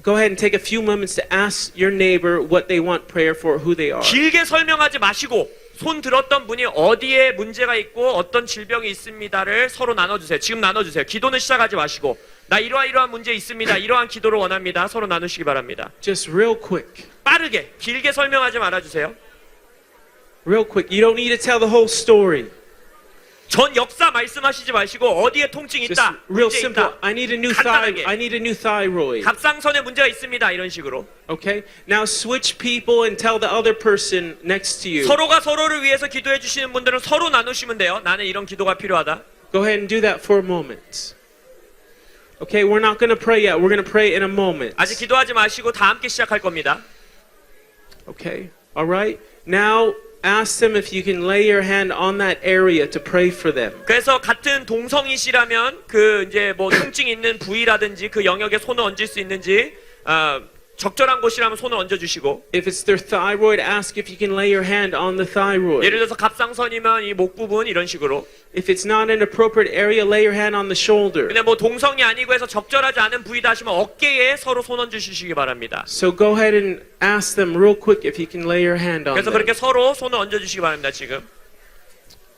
go ahead and take a few moments to ask your neighbor what they want prayer for, who they are. 길게 설명하지 마시고 손 들었던 분이 어디에 문제가 있고 어떤 질병이 있습니다를 서로 나눠주세요. 지금 나눠주세요. 기도는 시작하지 마시고 나 이러한 문제 있습니다. 이러한 기도를 원합니다. 서로 나누시기 바랍니다. Just real quick. 빠르게 길게 설명하지 말아주세요. Real quick. You don't need to tell the whole story. 전 역사 말씀하시지 마시고 어디에 통증 Just 있다, real 문제 simple. 있다, I need a new thyroid. 갑상선에 문제가 있습니다. 이런 식으로 Okay? Now switch people and tell the other person next to you. 서로가 서로를 위해서 기도해 주시는 분들은 서로 나누시면 돼요. 나는 이런 기도가 필요하다. Go ahead and do that for a moment. Okay, we're not going to pray yet. We're going to pray in a moment. 아직 기도하지 마시고 다 함께 시작할 겁니다. Okay? All right? Now ask them if you can lay your hand on that area to pray for them. 그래서 같은 동성이시라면 그 이제 뭐 통증 있는 부위라든지 그 영역에 손을 얹을 수 있는지 적절한 곳이라면 손을 얹어 주시고 If it's their thyroid, ask if you can lay your hand on the thyroid. 예를 들어서 갑상선이면 이 목 부분 이런 식으로 If it's not an appropriate area, lay your hand on the shoulder. 근데 뭐 동성이 아니고 해서 적절하지 않은 부위다 하시면 어깨에 서로 손 얹어 주시기 바랍니다. So go ahead and ask them real quick if you can lay your hand on 그래서 them. 그렇게 서로 손을 얹어 주시기 바랍니다. 지금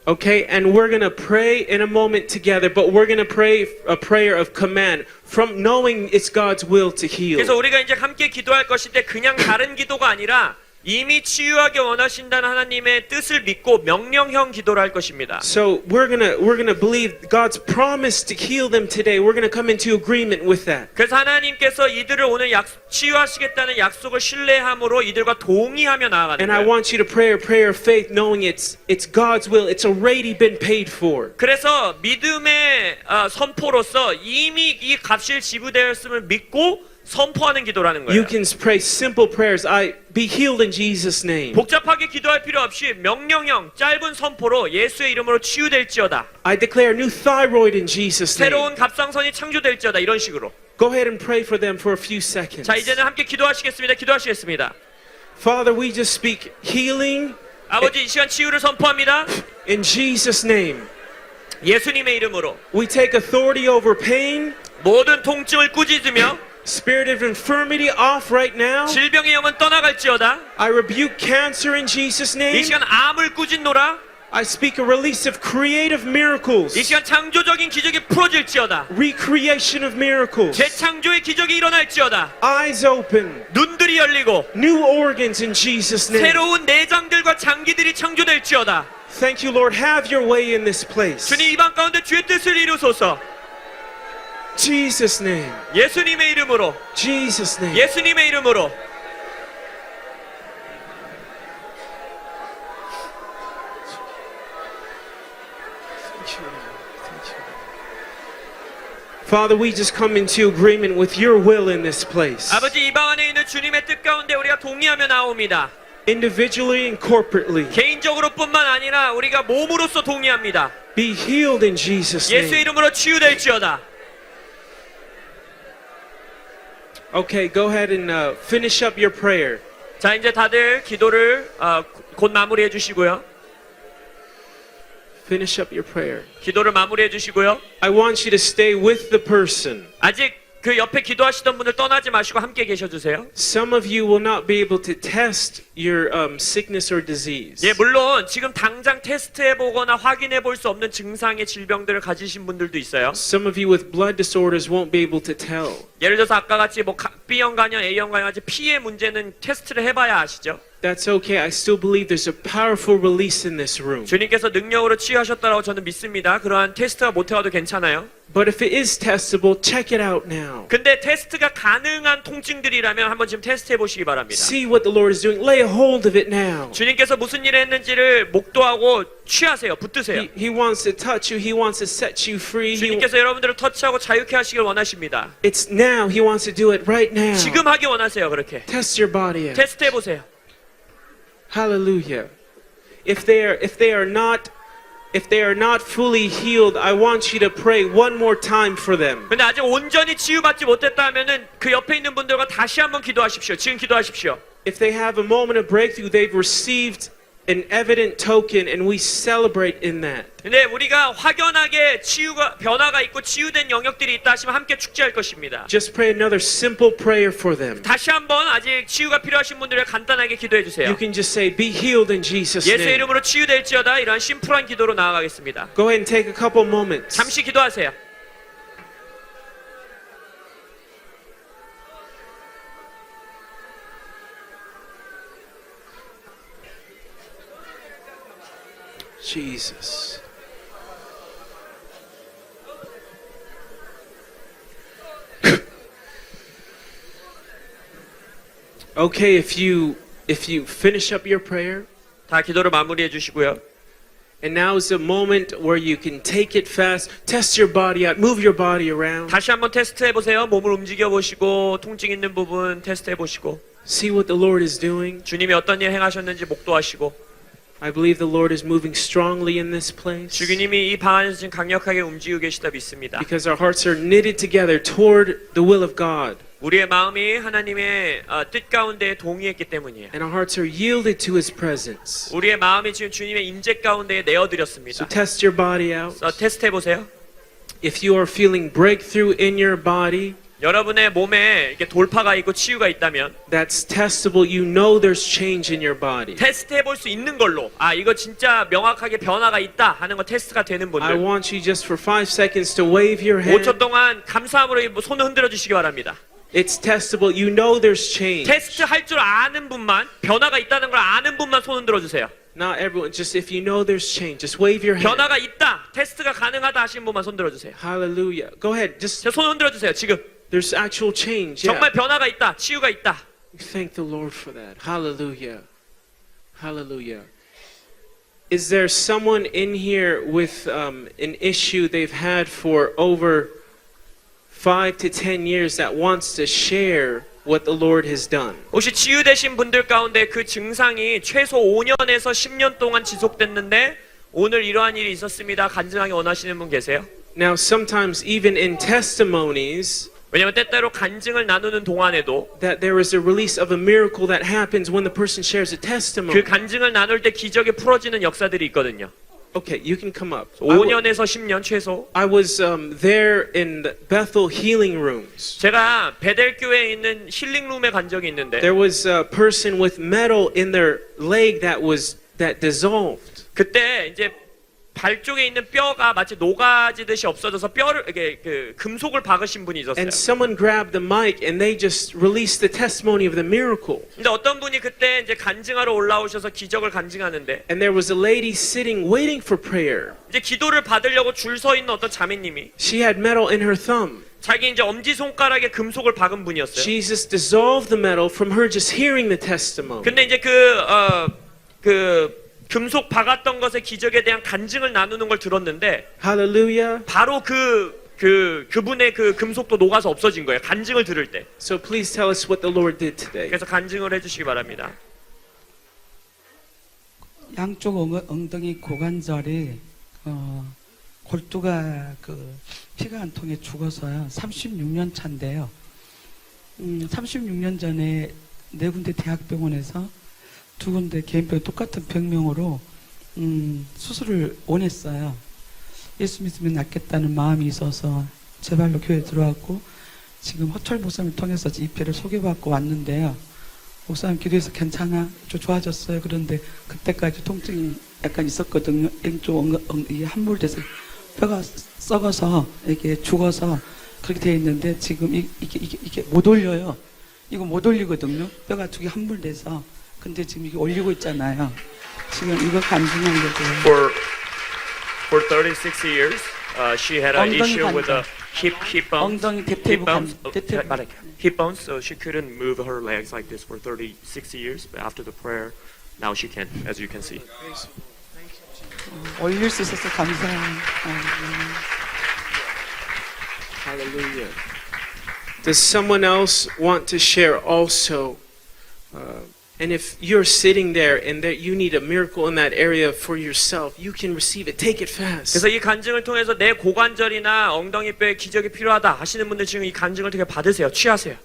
Okay, and we're going to pray in a moment together, but we're going to pray a prayer of command from knowing it's God's will to heal. 그래서 우리가 이제 함께 기도할 것인데 그냥 다른 기도가 아니라 이미 치유하게 원하신다는 하나님의 뜻을 믿고 명령형 기도를 할 것입니다. So we're gonna believe God's promise to heal them today. We're gonna come into agreement with that. 그래서 하나님께서 이들을 오늘 치유하시겠다는 약속을 신뢰함으로 이들과 동의하며 나아가는 And I 거예요. want you to pray a prayer of faith, knowing it's God's will. It's already been paid for. 그래서 믿음의 선포로서 이미 이 값이 지불되었음을 믿고 선포하는 기도라는 You 거예요. can pray simple prayers. I be healed in Jesus' name. 복잡하게 기도할 필요 없이 명령형 짧은 선포로 예수의 이름으로 치유될지어다. I declare new thyroid in Jesus' name. 새로운 갑상선이 창조될지어다. 이런 식으로. Go ahead and pray for them for a few seconds. 자, 이제는 함께 기도하시겠습니다. 기도하시겠습니다. Father, we just speak healing 아버지, 이 시간 치유를 선포합니다. in Jesus' name. 예수님의 이름으로 We take authority over pain. 모든 통증을 꾸짖으며 Spirit of infirmity off right now. 질병의 영은 떠나갈지어다. I rebuke cancer in Jesus' 이 name. 시간 암을 꾸짖노라. I speak a release of creative miracles. 이 시간 창조적인 기적이 풀어질지어다. Recreation of miracles. 재창조의 기적이 일어날지어다. Eyes open. 눈들이 열리고 New organs in Jesus' name. 새로운 내장들과 장기들이 창조될지어다. Thank you, Lord. Have your way in this place. 주님, 이방 가운데 주의 뜻을 이루소서. Jesus' name. 예수님의 이름으로, Jesus' name. 예수님의 이름으로. Father, we just come into agreement with your will in this place. 아버지, 이방 안에 있는 주님의 뜻 가운데 우리가 동의하며 나옵니다. Individually and corporately. 개인적으로뿐만 아니라 우리가 몸으로서 동의합니다. Be healed in Jesus' 예수의 name. 이름으로 치유될지어다. Okay, go ahead and finish up your prayer. 자, 이제 다들 기도를 곧 마무리해 주시고요. Finish up your prayer. 기도를 마무리해 주시고요. I want you to stay with the person. 아직 그 옆에 기도하시던 분들 떠나지 마시고 함께 계셔 주세요. Some of you will not be able to test your sickness or disease. 예, 물론 지금 당장 테스트해 보거나 확인해 볼 수 없는 증상의 질병들을 가지신 분들도 있어요. Some of you with blood disorders won't be able to tell. 예를 들어서 아까 같이 뭐 B형 간염, A형 간염 같이 피의 문제는 테스트를 해봐야 아시죠? That's okay. I still believe there's a powerful release in this room. 주님께서 능력으로 치유하셨다라고 저는 믿습니다. 그러한 테스트가 못 해와도 괜찮아요. But if it is testable, check it out now. 근데 테스트가 가능한 통증들이라면 한번 지금 테스트해 보시기 바랍니다. See what the Lord is doing. Lay a hold of it now. 주님께서 무슨 일을 했는지를 목도하고 취하세요. 붙드세요. He wants to touch you. He wants to set you free. 주님께서 여러분들을 터치하고 자유케 하시길 원하십니다. It's now. He wants to do it right now. 지금 하기 원하세요. 그렇게 Test your body out. 테스트해 보세요. Hallelujah. If they are not fully healed, I want you to pray one more time for them. 근데 아직 온전히 치유받지 못했다 하면은 그 옆에 있는 분들과 다시 한번 기도하십시오. 지금 기도하십시오. If they have a moment of breakthrough, they've received an evident token, and we celebrate in that. 근데 우리가 확연하게 변화가 있고 치유된 영역들이 있다 하시면 함께 축제할 것입니다. Just pray another simple prayer for them. 다시 한번 아직 치유가 필요하신 분들을 간단하게 기도해 주세요. You can just say, "Be healed in Jesus' 예수의 name." 이름으로 치유될지어다. 이러한 심플한 기도로 나아가겠습니다. Go ahead and take a couple moments. 잠시 기도하세요. Jesus. Okay, if you finish up your prayer, 다 기도를 마무리해 주시고요. and now is the moment where you can take it fast, test your body out, move your body around, 다시 한번 테스트해 보세요. 몸을 움직여 보시고 통증 있는 부분 테스트해 보시고 see what the Lord is doing. 주님이 어떤 일 행하셨는지 목도하시고 I believe the Lord is moving strongly in this place 주님이 이 방 안에서 지금 강력하게 움직이고 계시다 믿습니다. because our hearts are knitted together toward the will of God, 우리의 마음이 하나님의 뜻 가운데 동의했기 때문이에요. and our hearts are yielded to His presence. 우리의 마음이 지금 주님의 임재 가운데 So 내어드렸습니다. test your body out. 테스트해 보세요. If you are feeling breakthrough in your body, 여러분의 몸에 이렇게 돌파가 있고 치유가 있다면 that's testable. You know there's change in your body. 테스트해 볼 수 있는 걸로 이거 진짜 명확하게 변화가 있다 하는 거 테스트가 되는 I 분들 want you just for 5 seconds to wave your 5초 hand 동안 감사함으로 손을 흔들어 주시기 바랍니다. It's testable. You know there's change. 테스트 할 줄 아는 분만, 변화가 있다는 걸 아는 분만 손 흔들어 주세요. Not everyone. Just if you know there's change, just wave your hand. 변화가 있다, 테스트가 가능하다 하신 분만 손 들어 주세요. Hallelujah. Go ahead. Just 손 흔들어 주세요. 지금 there's actual change. Yeah. 정말 변화가 있다, 치유가 있다. Thank the Lord for that. Hallelujah. Hallelujah. Is there someone in here with an issue they've had for over 5 to 10 years that wants to share what the Lord has done? 혹시 치유되신 분들 가운데 그 증상이 최소 5년에서 10년 동안 지속됐는데 오늘 이러한 일이 있었습니다, 간증하기 원하시는 분 계세요? Now, sometimes even in testimonies, 왜냐면 때때로 간증을 나누는 동안에도 that there is a release of a miracle that happens when the person shares a testimony. 그 간증을 나눌 때 기적이 풀어지는 역사들이 있거든요. Okay, you can come up. 5년에서 10년 최소. I was there in the Bethel healing rooms. 제가 베델 교회에 있는 힐링룸에 간 적이 있는데 There was a person with metal in their leg that dissolved. 그때 이제 발 쪽에 있는 뼈가 마치 녹아지듯이 없어져서 뼈를 이게 그 금속을 박으신 분이 있었어요. And someone grabbed the mic and they just released the testimony of the miracle. 근데 어떤 분이 그때 이제 간증하러 올라오셔서 기적을 간증하는데 And there was a lady sitting waiting for prayer. 이제 기도를 받으려고 줄 서 있는 어떤 자매님이 She had metal in her thumb. 자기 이제 엄지 손가락에 금속을 박은 분이었어요. She just dissolved the metal from her just hearing the testimony. 근데 이제 그 금속 박았던 것의 기적에 대한 간증을 나누는 걸 들었는데 Hallelujah. 바로 그분의 그 금속도 녹아서 없어진 거예요. 간증을 들을 때. So please tell us what the Lord did today. 그래서 간증을 해주시기 바랍니다. 양쪽 엉덩이 고관절이 골두가 그 피가 안 통해 죽어서요. 36년 차인데요. 36년 전에 네 군데 대학병원에서 두 군데 개인병 똑같은 병명으로 수술을 원했어요. 예수 믿으면 낫겠다는 마음이 있어서 제발로 교회에 들어왔고 지금 허철 목사님을 통해서 입회를 소개받고 왔는데요. 목사님 기도해서 괜찮아? 좀 좋아졌어요. 그런데 그때까지 통증이 약간 있었거든요. 왼쪽 엉덩이 함몰돼서 뼈가 썩어서 이게 죽어서 그렇게 되어 있는데 지금 이게 못 올려요. 이거 못 올리거든요. 뼈가 두 개 함몰돼서. 근데 지금 이게 올리고 있잖아요. 지금 이거 간증하려고요. For 36 years, she had an 엉덩이 issue with the hip bones. 엉덩이 Hip 대퇴부 bones, 대퇴부. hip bones. So she couldn't move her legs like this for 36 years. But after the prayer, now she can, as you can see. 올릴 수 있어서 감사해요. Hallelujah. Does someone else want to share also? And if you're sitting there and that you need a miracle in that area for yourself, you can receive it. Take it fast. 그래서 이 간증을 통해서 내 고관절이나 엉덩이 뼈에 기적이 필요하다 하시는 분들 지금 이 간증을 통해 받으세요. 취하세요.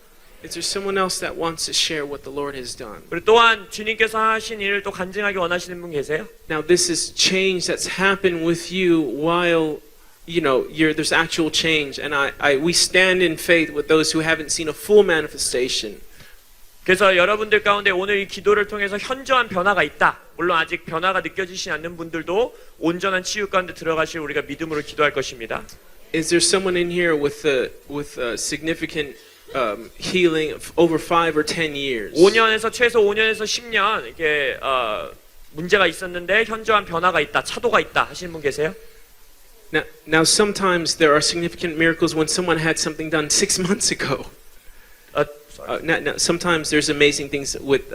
Is there someone else that wants to share what the Lord has done? 그리고 또한 주님께서 하신 일을 또 간증하기 원하시는 분 계세요? Now, this is change that's happened with you while there's actual change, and we stand in faith with those who haven't seen a full manifestation. 그래서 여러분들 가운데 오늘 이 기도를 통해서 현저한 변화가 있다. 물론 아직 변화가 느껴지지 않는 분들도 온전한 치유 가운데 들어가실 우리가 믿음으로 기도할 것입니다. Is there someone in here with a significant healing of over 5 or 10 years? 5년에서 최소 5년에서 10년 이게 문제가 있었는데 현저한 변화가 있다, 차도가 있다 하시는 분 계세요? Now, sometimes there are significant miracles when someone had something done 6 months ago. Sometimes there's amazing things with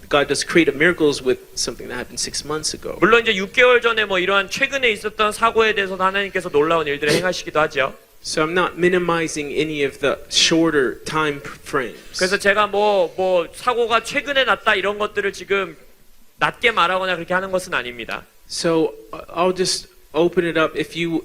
God does creative miracles with something that happened 6 months ago. 물론 이제 6개월 전에 뭐 이러한 최근에 있었던 사고에 대해서 하나님께서 놀라운 일들을 행하시기도 하죠. So I'm not minimizing any of the shorter time frames. 그래서 제가 뭐 사고가 최근에 났다 이런 것들을 지금 낮게 말하거나 그렇게 하는 것은 아닙니다. So I'll just open it up. If you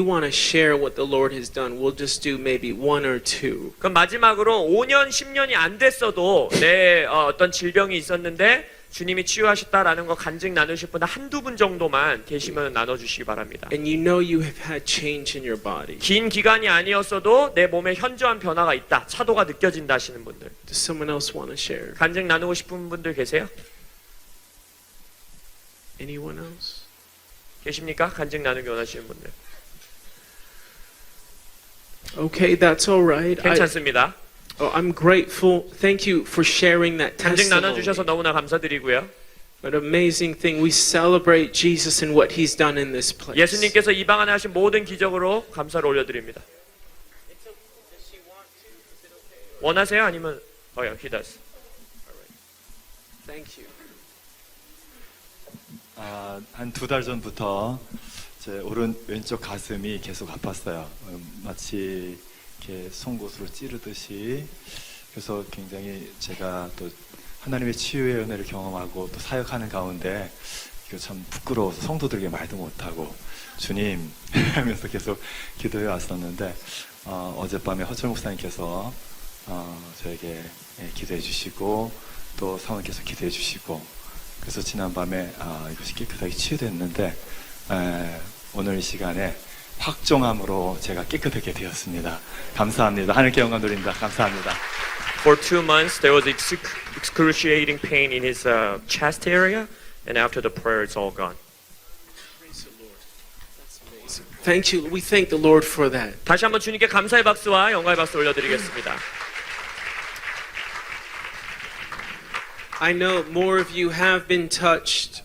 want to share what the Lord has done, we'll just do maybe 1 or 2. 그럼 마지막으로 5년, 10년이 안 됐어도 내 어떤 질병이 있었는데 주님이 치유하셨다라는 거 간증 나누실 분 한두 분 정도만 계시면 나눠주시기 바랍니다. And you know you have had change in your body. 긴 기간이 아니었어도 내 몸에 현저한 변화가 있다, 차도가 느껴진다 하시는 분들. Does someone else want to share? 간증 나누고 싶은 분들 계세요? Anyone else? 계십니까? 간증 나누기 원하시는 분들. Okay, that's all right. 괜찮습니다. Oh, I'm grateful. Thank you for sharing that 간증 testimony. 나눠주셔서 너무나 감사드리고요. What an amazing thing. We celebrate Jesus and what he's done in this place. 예수님께서 이 방 안에 하신 모든 기적으로 감사를 올려드립니다. 원하세요? 아니면 he does. Thank you. 한 2달 전부터 제 왼쪽 가슴이 계속 아팠어요. 마치 이렇게 송곳으로 찌르듯이. 그래서 굉장히 제가 또 하나님의 치유의 은혜를 경험하고 또 사역하는 가운데 이거 참 부끄러워서 성도들에게 말도 못하고 주님 하면서 계속 기도해 왔었는데 어젯밤에 허철 목사님께서 저에게 기도해 주시고 또 사모님께서 기도해 주시고 그래서 지난밤에 이것이 깨끗하게 치유됐는데 오늘 이 시간에 확정함으로 제가 깨끗하게 되었습니다. 감사합니다. 하나님께 영광 돌립니다. 감사합니다. For 2 months, there was excruciating pain in his chest area, and after the prayer, it's all gone. Praise the Lord. That's amazing. Thank you. We thank the Lord for that. 다시 한번 주님께 감사의 박수와 영광의 박수 올려드리겠습니다. I know more of you have been touched.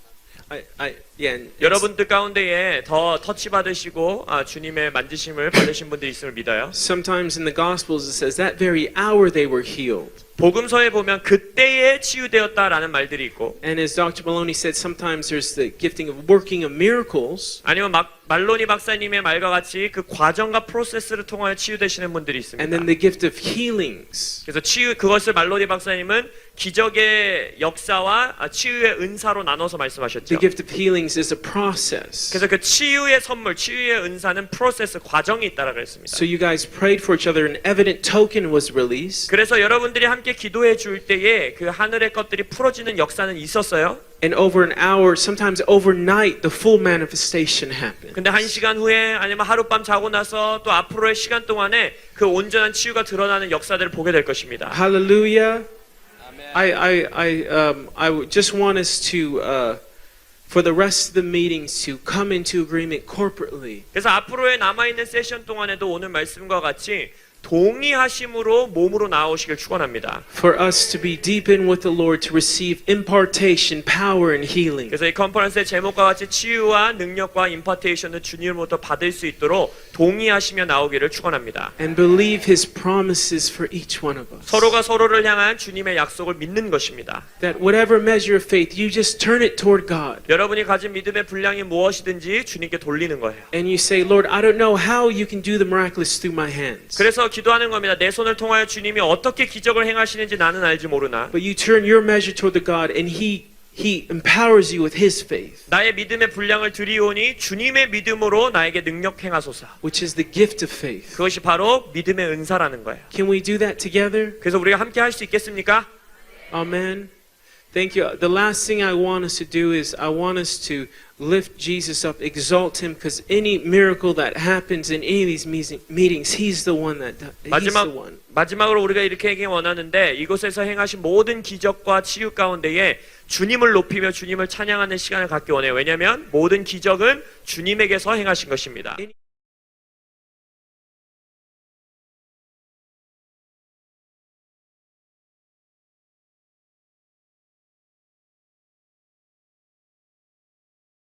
Yeah. and it's- 여러분들 가운데에 더 터치 받으시고 주님의 만지심을 받으신 분들이 있음을 믿어요. Sometimes in the Gospels it says that very hour they were healed. 복음서에 보면 그때에 치유되었다라는 말들이 있고 And as Dr. Maloney said, sometimes there's the gifting of working of miracles. 아니면 말로니 박사님의 말과 같이 그 과정과 프로세스를 통하여 치유되시는 분들이 있습니다. And then the gift of healings. 그래서 그것을 말로니 박사님은 기적의 역사와 치유의 은사로 나눠서 말씀하셨죠. The gift of healings is a process. 그래서 그 치유의 선물, 치유의 은사는 프로세스, 과정이 있다라고 했습니다. So you guys prayed for each other. An evident token was released. 그래서 여러분들이 함께 기도해 줄 때에 그 하늘의 것들이 풀어지는 역사는 있었어요. And over an hour, sometimes overnight, the full manifestation happened. 근데 1시간 후에 아니면 하룻밤 자고 나서 또 앞으로의 시간 동안에 그 온전한 치유가 드러나는 역사들을 보게 될 것입니다. Hallelujah. I just want us to, for the rest of the meetings, to come into agreement corporately. 그래서 앞으로의 남아있는 세션 동안에도 오늘 말씀과 같이 동의하심으로 몸으로 나오시길 축원합니다. For us to be deep in with the Lord, to receive impartation, power, and healing. 그래서 이 컨퍼런스의 제목과 같이 치유와 능력과 임파테이션을 주님으로부터 받을 수 있도록 동의하시며 나오기를 축원합니다. And believe His promises for each one of us. 서로가 서로를 향한 주님의 약속을 믿는 것입니다. That whatever measure of faith, you just turn it toward God. 여러분이 가진 믿음의 분량이 무엇이든지 주님께 돌리는 거예요. And you say, Lord, I don't know how you can do the miraculous through my hands. 그래서 기도하는 겁니다. 내 손을 통하여 주님이 어떻게 기적을 행하시는지 나는 알지 모르나 But you turn your measure toward the God, and He empowers you with His faith, 나의 믿음의 분량을 드리오니 주님의 믿음으로 나에게 능력 행하소서. which is the gift of faith. 그것이 바로 믿음의 은사라는 거예요. Can we do that together? 그래서 우리가 함께 할 수 있겠습니까? Amen. Thank you. The last thing I want us to do is I want us to lift Jesus up, exalt Him, because any miracle that happens in any of these meetings, He's the one that He's the one. 마지막으로 우리가 이렇게 하기 원하는데 이곳에서 행하신 모든 기적과 치유 가운데에 주님을 높이며 주님을 찬양하는 시간을 갖기 원해요. 왜냐하면 모든 기적은 주님에게서 행하신 것입니다.